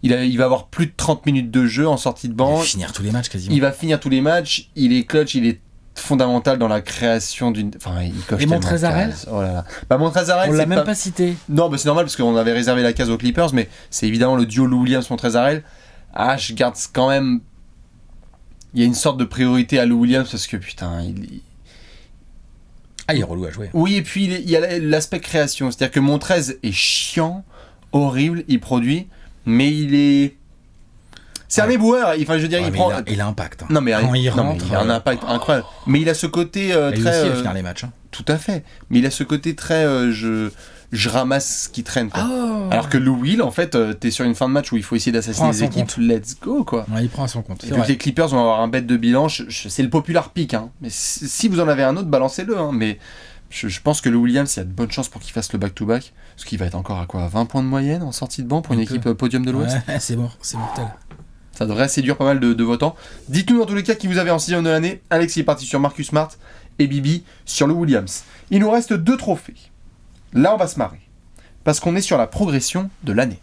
Il va avoir plus de 30 minutes de jeu en sortie de banc. Il va finir tous les matchs quasiment. Il va finir tous les matchs, il est clutch, il est fondamental dans la création d'une... Enfin, il coche et Montrezl? Oh là là. Montrezl, on l'a même pas cité. Non, c'est normal parce qu'on avait réservé la case aux Clippers, mais c'est évidemment le duo Lou Williams-Montrezl. Je garde quand même... Il y a une sorte de priorité à Lou Williams parce que putain, il est relou à jouer. Oui, et puis il y a l'aspect création. C'est-à-dire que Montrez est chiant, horrible, il produit, mais il est... C'est un éboueur. Enfin, je veux dire, il a impact. Non, mais quand il rentre, il a un impact incroyable. Mais il a ce côté très... Il réussit à finir les matchs. Tout à fait. Mais il a ce côté très... je ramasse ce qui traîne, quoi. Alors que Lou Will, en fait, t'es sur une fin de match où il faut essayer d'assassiner les équipes. Let's go, quoi. Ouais, il prend à son compte. Et vu que les Clippers vont avoir un bête de bilan, c'est le popular pick. Mais si vous en avez un autre, balancez-le. Mais je pense que Lou Williams, il y a de bonnes chances pour qu'il fasse le back-to-back. Parce qu'il va être encore à quoi, 20 points de moyenne en sortie de banc pour une équipe podium de l'Ouest. Ouais, c'est mortel. Ça devrait séduire pas mal de votants. Dites-nous dans tous les cas qui vous avez en 6e de l'année. Alex est parti sur Marcus Smart et Bibi sur Lou Williams. Il nous reste 2 trophées. Là, on va se marrer. Parce qu'on est sur la progression de l'année.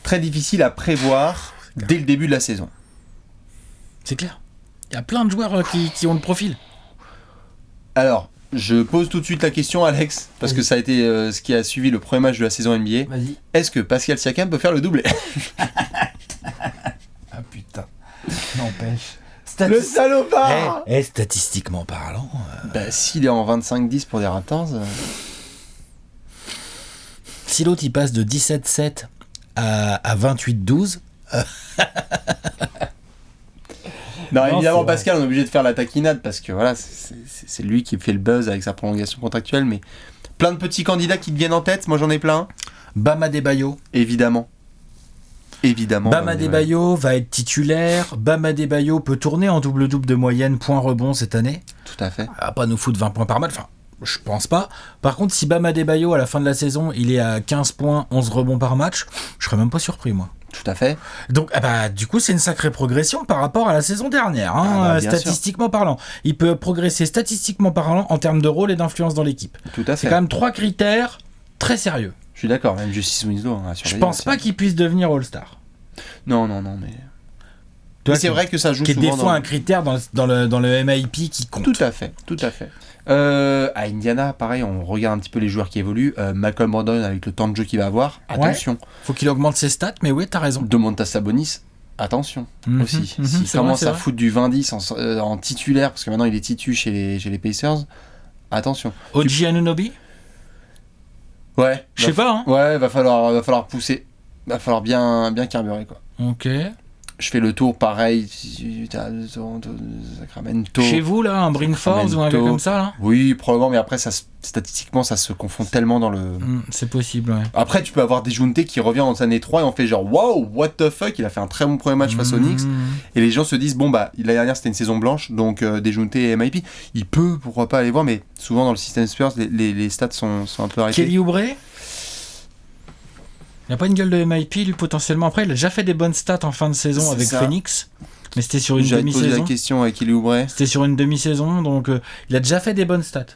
Très difficile à prévoir dès le début de la saison. C'est clair. Il y a plein de joueurs qui ont le profil. Alors, Je pose tout de suite la question, Alex, parce que ça a été ce qui a suivi le premier match de la saison NBA. Vas-y. Est-ce que Pascal Siakam peut faire le doublé? Ah putain, n'empêche. Le salopard. Statistiquement parlant... s'il est en 25-10 pour des Raptors... Si l'autre il passe de 17-7 à 28-12... Non, évidemment, Pascal, on est obligé de faire la taquinade parce que voilà, c'est lui qui fait le buzz avec sa prolongation contractuelle, mais plein de petits candidats qui te viennent en tête, moi j'en ai plein. Bam Adebayo. Évidemment. Bam Adebayo va être titulaire. Bam Adebayo peut tourner en double-double de moyenne, point rebond cette année. Tout à fait. Il va pas nous foutre 20 points par match, enfin, je pense pas. Par contre, si Bam Adebayo, à la fin de la saison, il est à 15 points, 11 rebonds par match, je serais même pas surpris, moi. Tout à fait. Donc, du coup, c'est une sacrée progression par rapport à la saison dernière, statistiquement parlant. Il peut progresser statistiquement parlant en termes de rôle et d'influence dans l'équipe. Tout à fait. C'est quand même 3 critères très sérieux. Je suis d'accord, même Justice Winslow. Je pense pas qu'il puisse devenir All-Star. Non, mais... Mais c'est vrai que ça joue souvent. Qui est des fois un critère dans le MIP qui compte. Tout à fait. À Indiana, pareil, on regarde un petit peu les joueurs qui évoluent. Malcolm Brogdon, avec le temps de jeu qu'il va avoir, attention. Faut qu'il augmente ses stats, mais oui, t'as raison. Domantas Sabonis, attention aussi. S'il commence à foutre du 20-10 en titulaire, parce que maintenant il est titu chez les Pacers, attention. OG Anunoby ? Ouais. Je sais pas, hein. Ouais, va falloir pousser. Va falloir bien carburer, quoi. Ok. Je fais le tour, pareil, Sacramento. Chez vous, là, un Brynford ou un gars comme ça, là ? Oui, probablement, mais après, statistiquement, ça se confond tellement dans le... c'est possible, ouais. Après, tu peux avoir Dejounte qui revient en année 3 et on fait genre, wow, what the fuck, il a fait un très bon premier match face aux Knicks. Et les gens se disent, bon, l'année dernière, c'était une saison blanche, donc Dejounte et MIP, il peut, pourquoi pas aller voir, mais souvent dans le système Spurs, les stats sont un peu arrêtés. Kelly Oubre ? Il n'a pas une gueule de MIP, lui, potentiellement. Après, il a déjà fait des bonnes stats en fin de saison avec Phoenix. Mais c'était sur une demi-saison. J'avais posé la question avec Kelly Oubre. C'était sur une demi-saison, donc il a déjà fait des bonnes stats.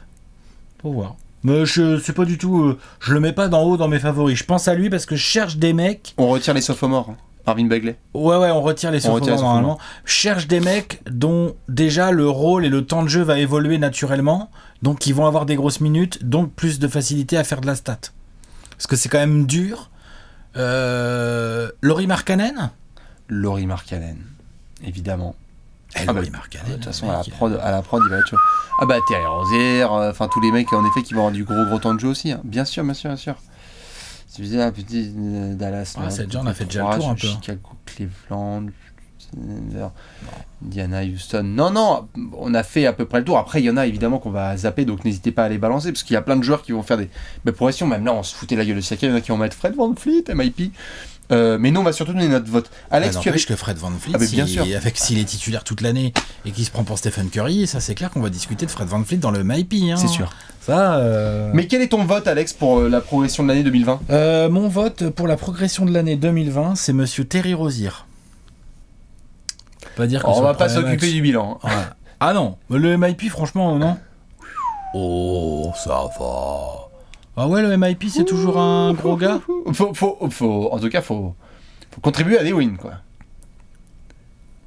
Faut voir. Mais je sais pas du tout... je le mets pas d'en haut dans mes favoris. Je pense à lui parce que je cherche des mecs... On retire les sophomores. Marvin Bagley. Ouais, on retire les sophomores normalement. Je cherche des mecs dont déjà le rôle et le temps de jeu va évoluer naturellement. Donc qui vont avoir des grosses minutes, donc plus de facilité à faire de la stat. Parce que c'est quand même dur... Lauri Markkanen, évidemment. Lauri Markkanen. De toute façon, à la prod, il va être chaud. Terry Rozier, tous les mecs en effet qui vont avoir du gros temps de jeu aussi. Hein. Bien sûr. Si vous un petit Dallas. On a fait déjà le tour un peu. Chicago, Cleveland, Indiana, Houston. Non, on a fait à peu près le tour. Après, il y en a évidemment qu'on va zapper, donc n'hésitez pas à les balancer, parce qu'il y a plein de joueurs qui vont faire des progressions. Même là, on se foutait la gueule de Siakam, il y en a qui vont mettre Fred VanVleet, MIP. Mais nous, on va surtout donner notre vote. Alex, tu avais... que Fred VanVleet, bien sûr. S'il est titulaire toute l'année et qu'il se prend pour Stephen Curry, ça c'est clair qu'on va discuter de Fred VanVleet dans le MIP. Hein. C'est sûr. Ça, Mais quel est ton vote, Alex, pour la progression de l'année 2020 ? Mon vote pour la progression de l'année 2020, c'est Monsieur Terry Rozier. Pas dire on va pas s'occuper du bilan. Ouais. Ah non, le MIP, franchement, non. Oh, ça va. Ah ouais, le MIP, c'est toujours un gros gars. En tout cas, faut contribuer à des wins, quoi.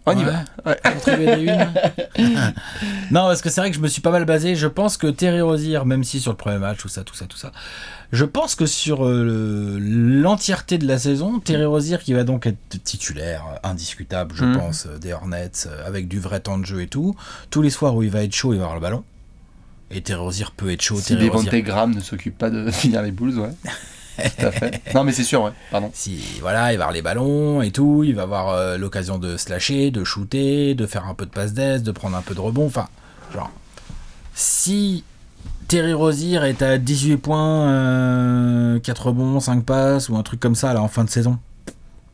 On y va. Ouais. Contribuer à des wins. Non, parce que c'est vrai que je me suis pas mal basé. Je pense que Terry Rozier, même si sur le premier match, tout ça, je pense que sur l'entièreté de la saison, Terry Rozier qui va donc être titulaire indiscutable, je pense, des Hornets, avec du vrai temps de jeu et tout. Tous les soirs où il va être chaud, il va avoir le ballon. Et Terry Rozier peut être chaud. Si Devonte Graham ne s'occupe pas de finir les Bulls, ouais. Tout à fait. Non, mais c'est sûr, ouais. Pardon. Il va avoir les ballons et tout. Il va avoir l'occasion de slasher, de shooter, de faire un peu de passe d'aise, de prendre un peu de rebond. Enfin, genre, si Terry Rozier est à 18 points, 4 rebonds, 5 passes ou un truc comme ça là en fin de saison,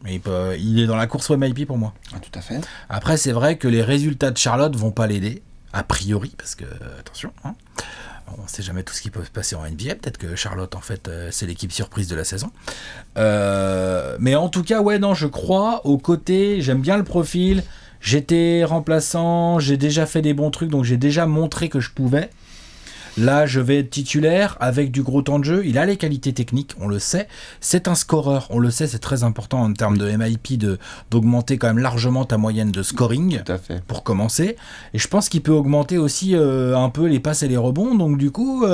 il est dans la course au MIP pour moi. Ah, tout à fait. Après, c'est vrai que les résultats de Charlotte vont pas l'aider. A priori, parce que, attention, hein, on sait jamais tout ce qui peut se passer en NBA. Peut-être que Charlotte, en fait, c'est l'équipe surprise de la saison. Mais en tout cas, je crois au côté, j'aime bien le profil. J'étais remplaçant, j'ai déjà fait des bons trucs, donc j'ai déjà montré que je pouvais. Là, je vais être titulaire avec du gros temps de jeu. Il a les qualités techniques, on le sait. C'est un scoreur, on le sait, c'est très important en termes de MIP d'augmenter quand même largement ta moyenne de scoring. Tout à fait. Pour commencer. Et je pense qu'il peut augmenter aussi un peu les passes et les rebonds. Donc du coup...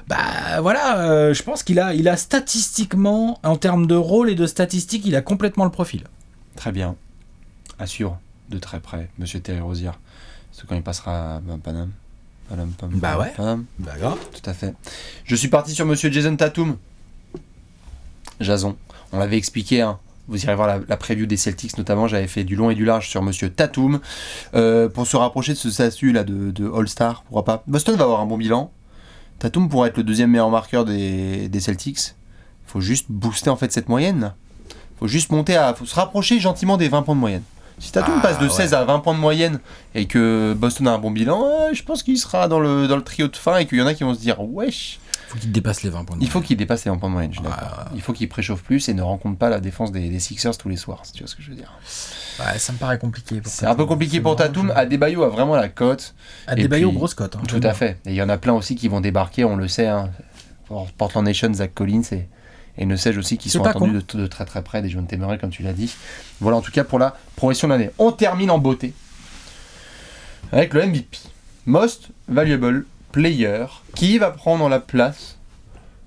je pense qu'il a statistiquement, en termes de rôle et de statistiques, il a complètement le profil. Très bien. Assure de très près, Monsieur Terry Rozier. C'est quand il passera à Paname. Paname. Grave. Tout à fait. Je suis parti sur Monsieur Jason Tatum. Jason. On l'avait expliqué, hein. Vous irez voir la preview des Celtics, notamment. J'avais fait du long et du large sur Monsieur Tatum. Pour se rapprocher de ce statut là de All-Star, pourquoi pas. Boston va avoir un bon bilan. Tatum pourrait être le deuxième meilleur marqueur des Celtics. Il faut juste booster en fait cette moyenne. Il faut juste faut se rapprocher gentiment des 20 points de moyenne. Si Tatum passe de 16 à 20 points de moyenne et que Boston a un bon bilan, je pense qu'il sera dans le trio de fin et qu'il y en a qui vont se dire wesh. Il faut qu'il dépasse les 20 points de moyenne. Il faut qu'il dépasse les 20 points de moyenne, je suis d'accord. Il faut qu'il préchauffe plus et ne rencontre pas la défense des Sixers tous les soirs, si tu vois ce que je veux dire. Ouais, ça me paraît compliqué. C'est un peu compliqué pour Tatum. Adebayo a vraiment la cote. Adebayo, grosse cote. Tout à fait. Et il y en a plein aussi qui vont débarquer, on le sait. Hein. Portland Nation, Zach Collins et Neussage aussi qui sont attendus de très très près, des John Temerel comme tu l'as dit. Voilà en tout cas pour la progression de l'année. On termine en beauté avec le MVP. Most Valuable Player, qui va prendre la place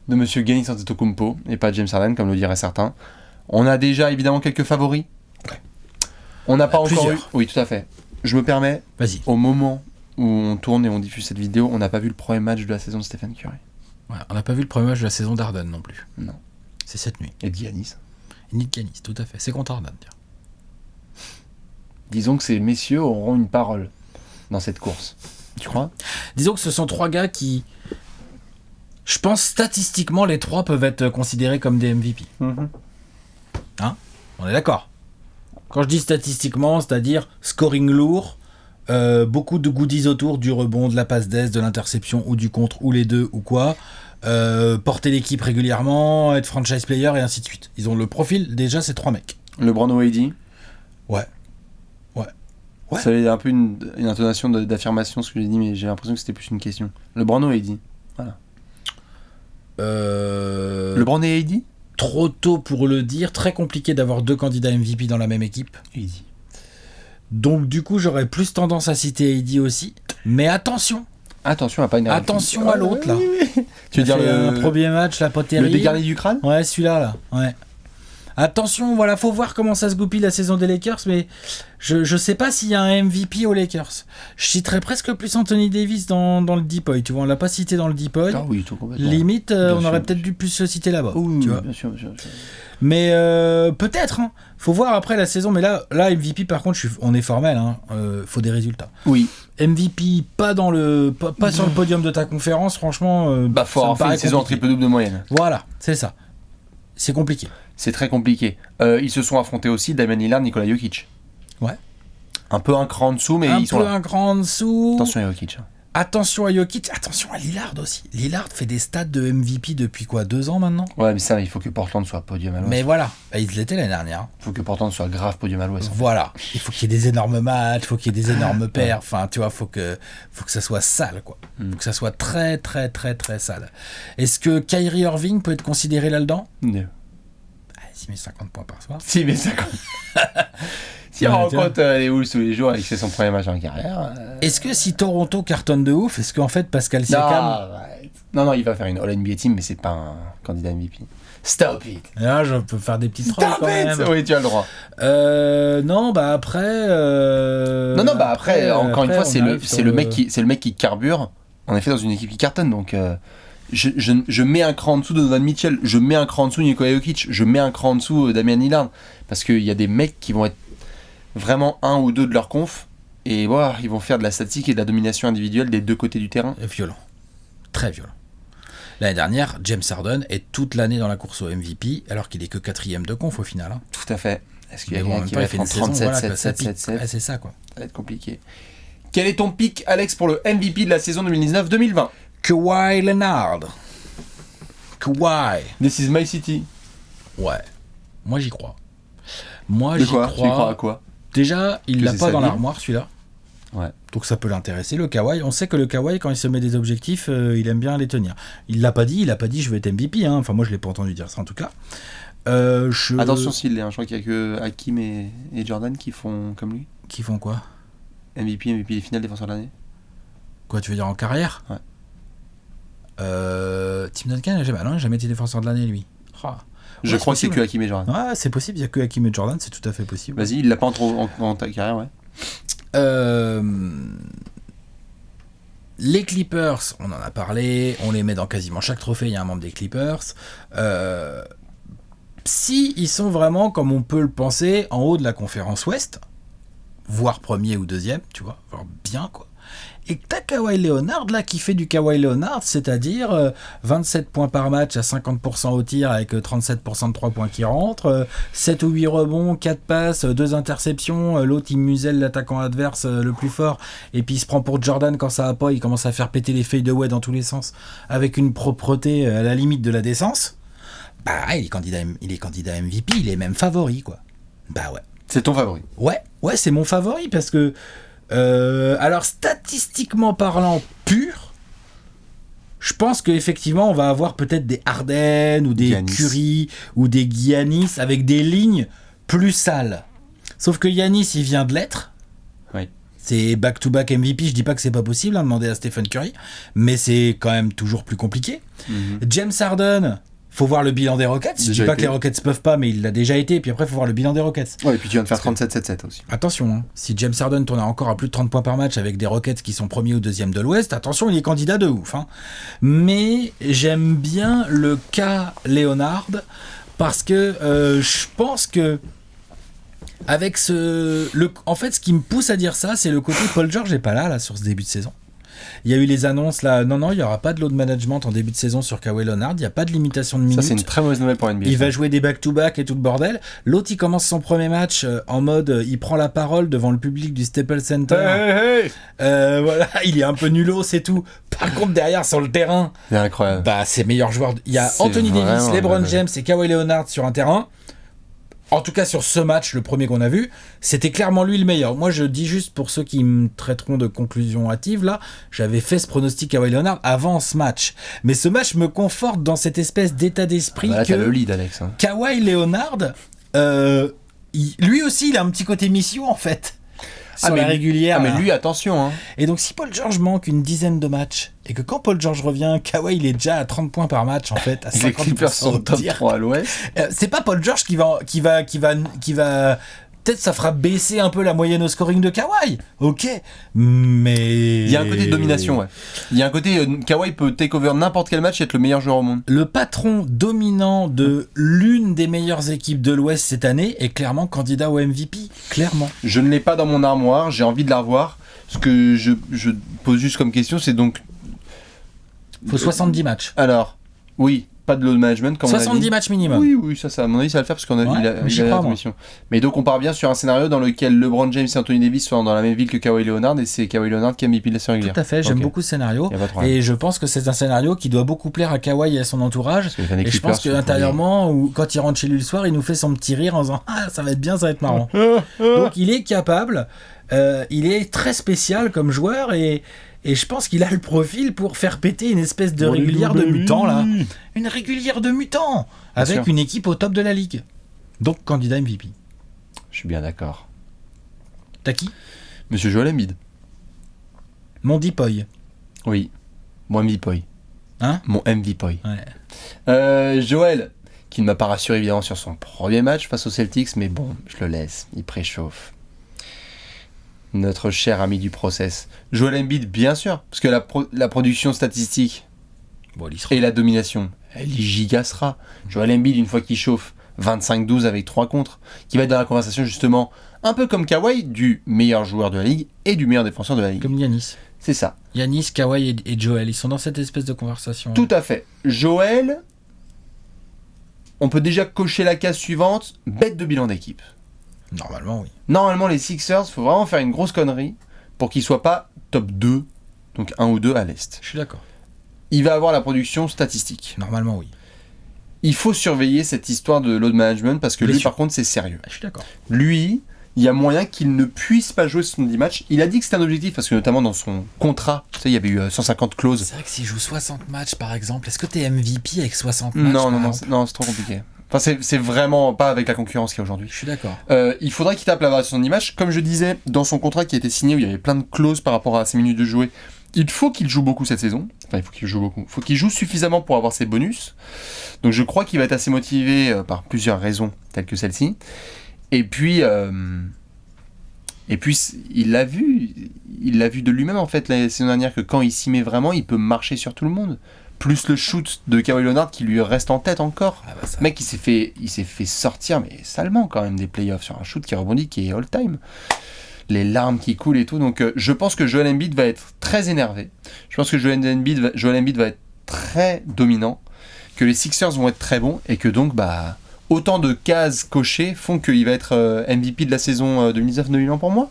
de Monsieur Giannis Antetokounmpo et pas James Harden comme le diraient certains. On a déjà évidemment quelques favoris. On n'a pas encore eu. Oui, tout à fait. Je me permets. Vas-y. Au moment où on tourne et on diffuse cette vidéo, on n'a pas vu le premier match de la saison de Stephen Curry. Ouais, on n'a pas vu le premier match de la saison d'Harden non plus. Non. C'est cette nuit. Et de Giannis. Et de Giannis, tout à fait. C'est contre Harden. Disons que ces messieurs auront une parole dans cette course. Tu crois ? Disons que ce sont trois gars qui... Je pense statistiquement, les trois peuvent être considérés comme des MVP. Mm-hmm. Hein ? On est d'accord ? Quand je dis statistiquement, c'est-à-dire scoring lourd, beaucoup de goodies autour, du rebond, de la passe d'aise, de l'interception ou du contre, ou les deux, ou quoi. Porter l'équipe régulièrement, être franchise player et ainsi de suite. Ils ont le profil, déjà, ces trois mecs. LeBron ou AD ? Ouais. Ça avait un peu une intonation d'affirmation ce que j'ai dit, mais j'ai l'impression que c'était plus une question. LeBron ou AD ? Voilà. LeBron et AD ? Trop tôt pour le dire, très compliqué d'avoir deux candidats MVP dans la même équipe. AD. Donc du coup, j'aurais plus tendance à citer AD aussi, mais attention à pas une attention à l'autre là. Tu veux dire le premier match là, pas terrible. Le dégarni du crâne ? Ouais, celui-là là. Ouais. Attention, voilà, faut voir comment ça se goupille la saison des Lakers, mais je sais pas s'il y a un MVP aux Lakers. Je citerais presque plus Anthony Davis dans le Deep Boy, tu vois, on l'a pas cité dans le Deep Boy. Ah oui, tout complètement. Limite, on aurait peut-être dû plus le citer là-bas. Oui, tu vois. Bien sûr. Mais peut-être, hein. Faut voir après la saison, mais là MVP par contre, on est formel, hein. Faut des résultats. Oui. MVP pas sur le podium de ta conférence, franchement. Faut avoir fait une saison en triple-double de moyenne. Voilà, c'est ça. C'est compliqué. C'est très compliqué. Ils se sont affrontés aussi, Damian Lillard, Nikola Jokic. Ouais. Un peu un cran en dessous, mais ils sont là. Un cran en dessous. Attention à Jokic. Attention à Jokic, attention à Lillard aussi. Lillard fait des stats de MVP depuis quoi, 2 ans maintenant ? Ouais, mais ça, il faut que Portland soit podium à l'ouest. Mais voilà, ils l'étaient l'année dernière. Il faut que Portland soit grave podium à l'ouest. Voilà, il faut qu'il y ait des énormes matchs, il faut qu'il y ait des énormes perfs. Enfin, tu vois, faut que ça soit sale, quoi. Faut que ça soit très, très, très, très sale. Est-ce que Kyrie Irving peut être considéré là-dedans ? Non. S'il met 50 points par soir. S'il met 50. Si on rencontre les Wolves tous les jours et que c'est son premier match en carrière. Est-ce que si Toronto cartonne de ouf, est-ce qu'en fait Pascal Siakam. Non, il va faire une All-NBA team, mais c'est pas un candidat MVP. Stop it. Là, je peux faire des petites trolls quand même. Oui, tu as le droit. Non, après. Après, encore une fois, c'est le mec qui carbure. En effet, dans une équipe qui cartonne, donc. Je mets un cran en dessous de Donovan Mitchell, je mets un cran en dessous de Nikola Jokic, je mets un cran en dessous Damian Lillard, parce qu'il y a des mecs qui vont être vraiment un ou deux de leur conf, et voilà, ils vont faire de la statistique et de la domination individuelle des deux côtés du terrain. Violent, très violent. L'année dernière, James Harden est toute l'année dans la course au MVP, alors qu'il est que 4e de conf au final. Hein. Tout à fait. Est-ce qu'il y a quelqu'un qui va être en 37-7-7-7-7 C'est ça, quoi. Ça va être compliqué. Quel est ton pick, Alex, pour le MVP de la saison 2019-2020 ? Kawhi Leonard. Kawhi. This is my city. Ouais. Moi, j'y crois. Tu crois à quoi ? Déjà, il l'a pas dans l'armoire, celui-là. Ouais. Donc ça peut l'intéresser, le Kawhi. On sait que le Kawhi, quand il se met des objectifs, il aime bien les tenir. Il l'a pas dit je vais être MVP. Hein. Enfin, moi, je l'ai pas entendu dire ça, en tout cas. Attention s'il l'est, hein. Je crois qu'il y a que Hakim et Jordan qui font comme lui. Qui font quoi? MVP des finales, défenseur de l'année. Quoi, tu veux dire en carrière? Ouais. Tim Duncan, il n'a jamais été défenseur de l'année, lui. Oh. Je crois que c'est que Hakim et Jordan. Ouais, c'est possible, il n'y a que Hakim et Jordan, c'est tout à fait possible. Vas-y, il l'a pas en ta carrière, ouais. Les Clippers, on en a parlé, on les met dans quasiment chaque trophée, il y a un membre des Clippers. Si ils sont vraiment, comme on peut le penser, en haut de la conférence Ouest, voire premier ou deuxième, tu vois, voire bien, quoi. Et que t'as Kawhi Leonard, là, qui fait du Kawhi Leonard, c'est-à-dire 27 points par match à 50% au tir avec 37% de 3 points qui rentrent, 7 ou 8 rebonds, 4 passes, 2 interceptions, l'autre il muselle l'attaquant adverse le plus fort, et puis il se prend pour Jordan quand ça va pas, il commence à faire péter les feuilles de Wade dans tous les sens, avec une propreté à la limite de la décence. Bah, il est candidat MVP, il est même favori, quoi. Bah ouais. C'est ton favori? Ouais, c'est mon favori, parce que alors statistiquement parlant pur, je pense qu'effectivement on va avoir peut-être des Harden ou des Giannis. Curry ou des Giannis avec des lignes plus sales. Sauf que Giannis il vient de l'être. Oui. C'est back-to-back MVP, je dis pas que c'est pas possible, hein, demander à Stephen Curry, mais c'est quand même toujours plus compliqué. James Harden, faut voir le bilan des Rockets. Je dis pas que les Rockets peuvent pas, mais il l'a déjà été. Et puis après, il faut voir le bilan des Rockets. Ouais, et puis tu viens de faire 37-7-7 aussi. Attention, hein, si James Harden tourne encore à plus de 30 points par match avec des Rockets qui sont premiers ou deuxièmes de l'Ouest, attention, il est candidat de ouf. Hein. Mais j'aime bien le cas Leonard parce que je pense que avec en fait, ce qui me pousse à dire ça, c'est le côté Paul George n'est pas là sur ce début de saison. Il y a eu les annonces là, non, il n'y aura pas de load management en début de saison sur Kawhi Leonard, il n'y a pas de limitation de minutes. Ça, c'est une très mauvaise nouvelle pour NBA. Il va jouer des back-to-back et tout le bordel. L'autre, il commence son premier match en mode, il prend la parole devant le public du Staples Center. Hey. Voilà, il est un peu nulos, c'est tout. Par contre, derrière, sur le terrain, c'est incroyable. Bah, c'est meilleurs joueurs. Il y a Anthony Davis, LeBron James et Kawhi Leonard sur un terrain. En tout cas, sur ce match, le premier qu'on a vu, c'était clairement lui le meilleur. Moi, je dis juste pour ceux qui me traiteront de conclusion hâtive, là, j'avais fait ce pronostic Kawhi Leonard avant ce match. Mais ce match me conforte dans cette espèce d'état d'esprit là, que t'as le lead, Alex. Hein. Kawhi Leonard, lui aussi, il a un petit côté mission, en fait. Sur la régulière. Mais lui, attention. Hein. Et donc, si Paul George manque une dizaine de matchs, et que quand Paul George revient, Kawhi, il est déjà à 30 points par match, en fait, à 50%. Les Clippers sont top 3 à l'Ouest. C'est pas Paul George qui va peut-être ça fera baisser un peu la moyenne au scoring de Kawhi. Ok, mais... Il y a un côté de domination, ouais. Il y a un côté... Kawhi peut take over n'importe quel match et être le meilleur joueur au monde. Le patron dominant de l'une des meilleures équipes de l'Ouest cette année est clairement candidat au MVP. Clairement. Je ne l'ai pas dans mon armoire, j'ai envie de la revoir. Ce que je pose juste comme question, c'est donc... Faut 70 matchs. Alors, oui... Pas de load management comme 70 matchs minimum. Oui, ça à mon avis ça va le faire parce qu'on a vu la commission. Mais donc on part bien sur un scénario dans lequel LeBron James et Anthony Davis sont dans la même ville que Kawhi Leonard et c'est Kawhi Leonard qui a mis pile sur régulière. Tout à fait, j'aime beaucoup ce scénario et je pense que c'est un scénario qui doit beaucoup plaire à Kawhi et à son entourage. Et je pense qu'intérieurement, ou quand il rentre chez lui le soir, il nous fait son petit rire en disant ah ça va être bien, ça va être marrant. Donc il est capable, il est très spécial comme joueur et je pense qu'il a le profil pour faire péter une espèce de régulière de mutant là. Une régulière de mutant avec une équipe au top de la ligue. Donc candidat MVP. Je suis bien d'accord. T'as qui ? Monsieur Joel Embiid. Mon Dipoy. Oui. Mon MVP. Hein ? Mon MVP. Ouais. Joel, qui ne m'a pas rassuré évidemment sur son premier match face aux Celtics, mais bon, je le laisse. Il préchauffe. Notre cher ami du process. Joel Embiid, bien sûr, parce que la production statistique et la domination, elle y gigassera. Joel Embiid, une fois qu'il chauffe, 25-12 avec 3 contres, qui va être dans la conversation justement, un peu comme Kawhi, du meilleur joueur de la ligue et du meilleur défenseur de la ligue. Comme Giannis. C'est ça. Giannis, Kawhi et Joel, ils sont dans cette espèce de conversation. Tout à fait. Joel, on peut déjà cocher la case suivante, bête de bilan d'équipe. Normalement, oui. Normalement, les Sixers, il faut vraiment faire une grosse connerie pour qu'ils ne soient pas top 2, donc 1 ou 2 à l'Est. Je suis d'accord. Il va avoir la production statistique. Normalement, oui. Il faut surveiller cette histoire de load management parce que lui, par contre, c'est sérieux. Je suis d'accord. Lui, il y a moyen qu'il ne puisse pas jouer 70 matchs. Il a dit que c'était un objectif, parce que notamment dans son contrat, tu sais, il y avait eu 150 clauses. C'est vrai que s'il joue 60 matchs, par exemple, est-ce que t'es MVP avec 60 matchs? Non, c'est trop compliqué. Enfin, c'est vraiment pas avec la concurrence qu'il y a aujourd'hui. Je suis d'accord. Il faudrait qu'il tape la barre de 70 matchs. Comme je disais, dans son contrat qui a été signé, où il y avait plein de clauses par rapport à ses minutes de jouer, il faut qu'il joue beaucoup cette saison. Enfin, il faut qu'il joue suffisamment pour avoir ses bonus. Donc je crois qu'il va être assez motivé par plusieurs raisons, telles que celle-ci. Et puis il l'a vu de lui-même en fait la saison dernière, que quand il s'y met vraiment, il peut marcher sur tout le monde. Plus le shoot de Kawhi Leonard qui lui reste en tête encore. Le mec, il s'est fait sortir, mais salement quand même, des playoffs sur un shoot qui rebondit, qui est all-time. Les larmes qui coulent et tout. Donc je pense que Joel Embiid va être très énervé. Je pense que Joel Embiid va être très dominant, que les Sixers vont être très bons, et que donc autant de cases cochées font qu'il va être MVP de la saison 2019-2020 pour moi.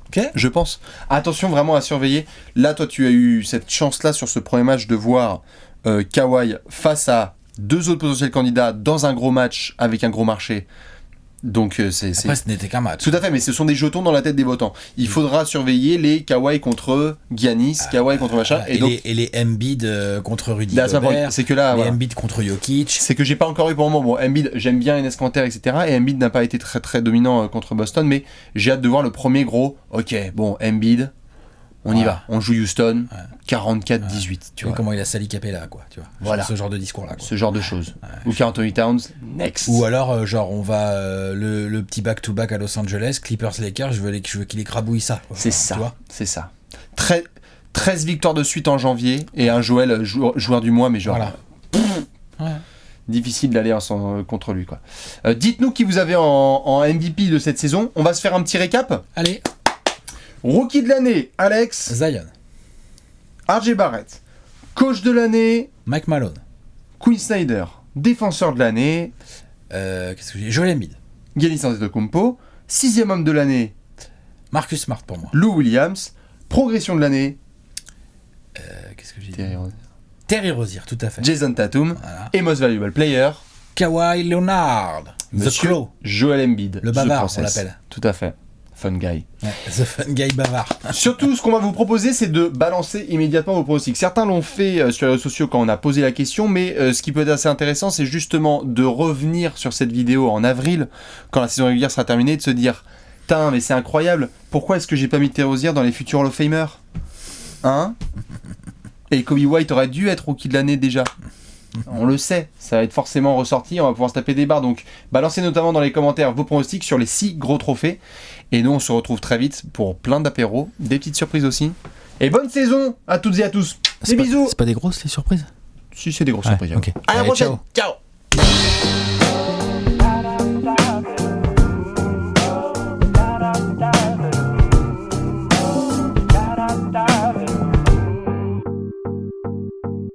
Okay. Je pense. Attention vraiment à surveiller. Là, toi, tu as eu cette chance-là sur ce premier match de voir Kawhi face à 2 autres potentiels candidats dans un gros match avec un gros marché. Donc Après, ce n'était qu'un match. Tout à fait, mais ce sont des jetons dans la tête des votants. Il faudra surveiller les Kawhi contre Giannis, Kawhi contre machin. Et les Embiid contre Rudy Gobert. C'est que là, les Embiid contre Jokic. C'est que j'ai pas encore eu pour le moment. Bon, Embiid, j'aime bien Enes Kanter, etc. Et Embiid n'a pas été très très dominant contre Boston, mais j'ai hâte de voir le premier gros. Ok, bon, Embiid, on y va. On joue Houston, 44-18. Tu vois comment il a sali Capella, quoi. Tu vois. Voilà. Ce genre de discours-là. Quoi. Ce genre de choses. Ou Karl Anthony Towns, next. Ou alors, genre, on va le petit back-to-back à Los Angeles, Clippers-Lakers, je veux qu'il écrabouille ça. Quoi. C'est ça. 13 victoires de suite en janvier, et un Joel joueur du mois, mais genre... Voilà. Difficile d'aller contre lui, quoi. Dites-nous qui vous avez en MVP de cette saison. On va se faire un petit récap. Allez. Rookie de l'année, Alex. Zion. RJ Barrett. Coach de l'année, Mike Malone. Quinn Snyder. Défenseur de l'année, qu'est-ce que j'ai? Joel Embiid. Giannis Antetokounmpo. 6e homme de l'année, Marcus Smart pour moi. Lou Williams. Progression de l'année, qu'est-ce que j'ai dit? Terry Rozier, tout à fait. Jason Tatum. Voilà. Et Most Valuable Player, Kawhi Leonard. Monsieur The Crow. Joel Embiid. Le bavard, on l'appelle. Tout à fait. Fun guy. Ouais, the fun guy bavard. Surtout, ce qu'on va vous proposer, c'est de balancer immédiatement vos pronostics. Certains l'ont fait sur les réseaux sociaux quand on a posé la question, mais ce qui peut être assez intéressant, c'est justement de revenir sur cette vidéo en avril, quand la saison régulière sera terminée, de se dire « Putain, mais c'est incroyable, pourquoi est-ce que j'ai pas mis Terry Rozier dans les futurs Hall of Famer ?» Hein? Et Kobe White aurait dû être rookie de l'année déjà. On le sait, ça va être forcément ressorti, on va pouvoir se taper des barres, donc balancez notamment dans les commentaires vos pronostics sur les 6 gros trophées, et nous on se retrouve très vite pour plein d'apéros, des petites surprises aussi, et bonne saison à toutes et à tous, des bisous. C'est pas des grosses les surprises? Si, c'est des grosses surprises. Okay. À la prochaine, ciao.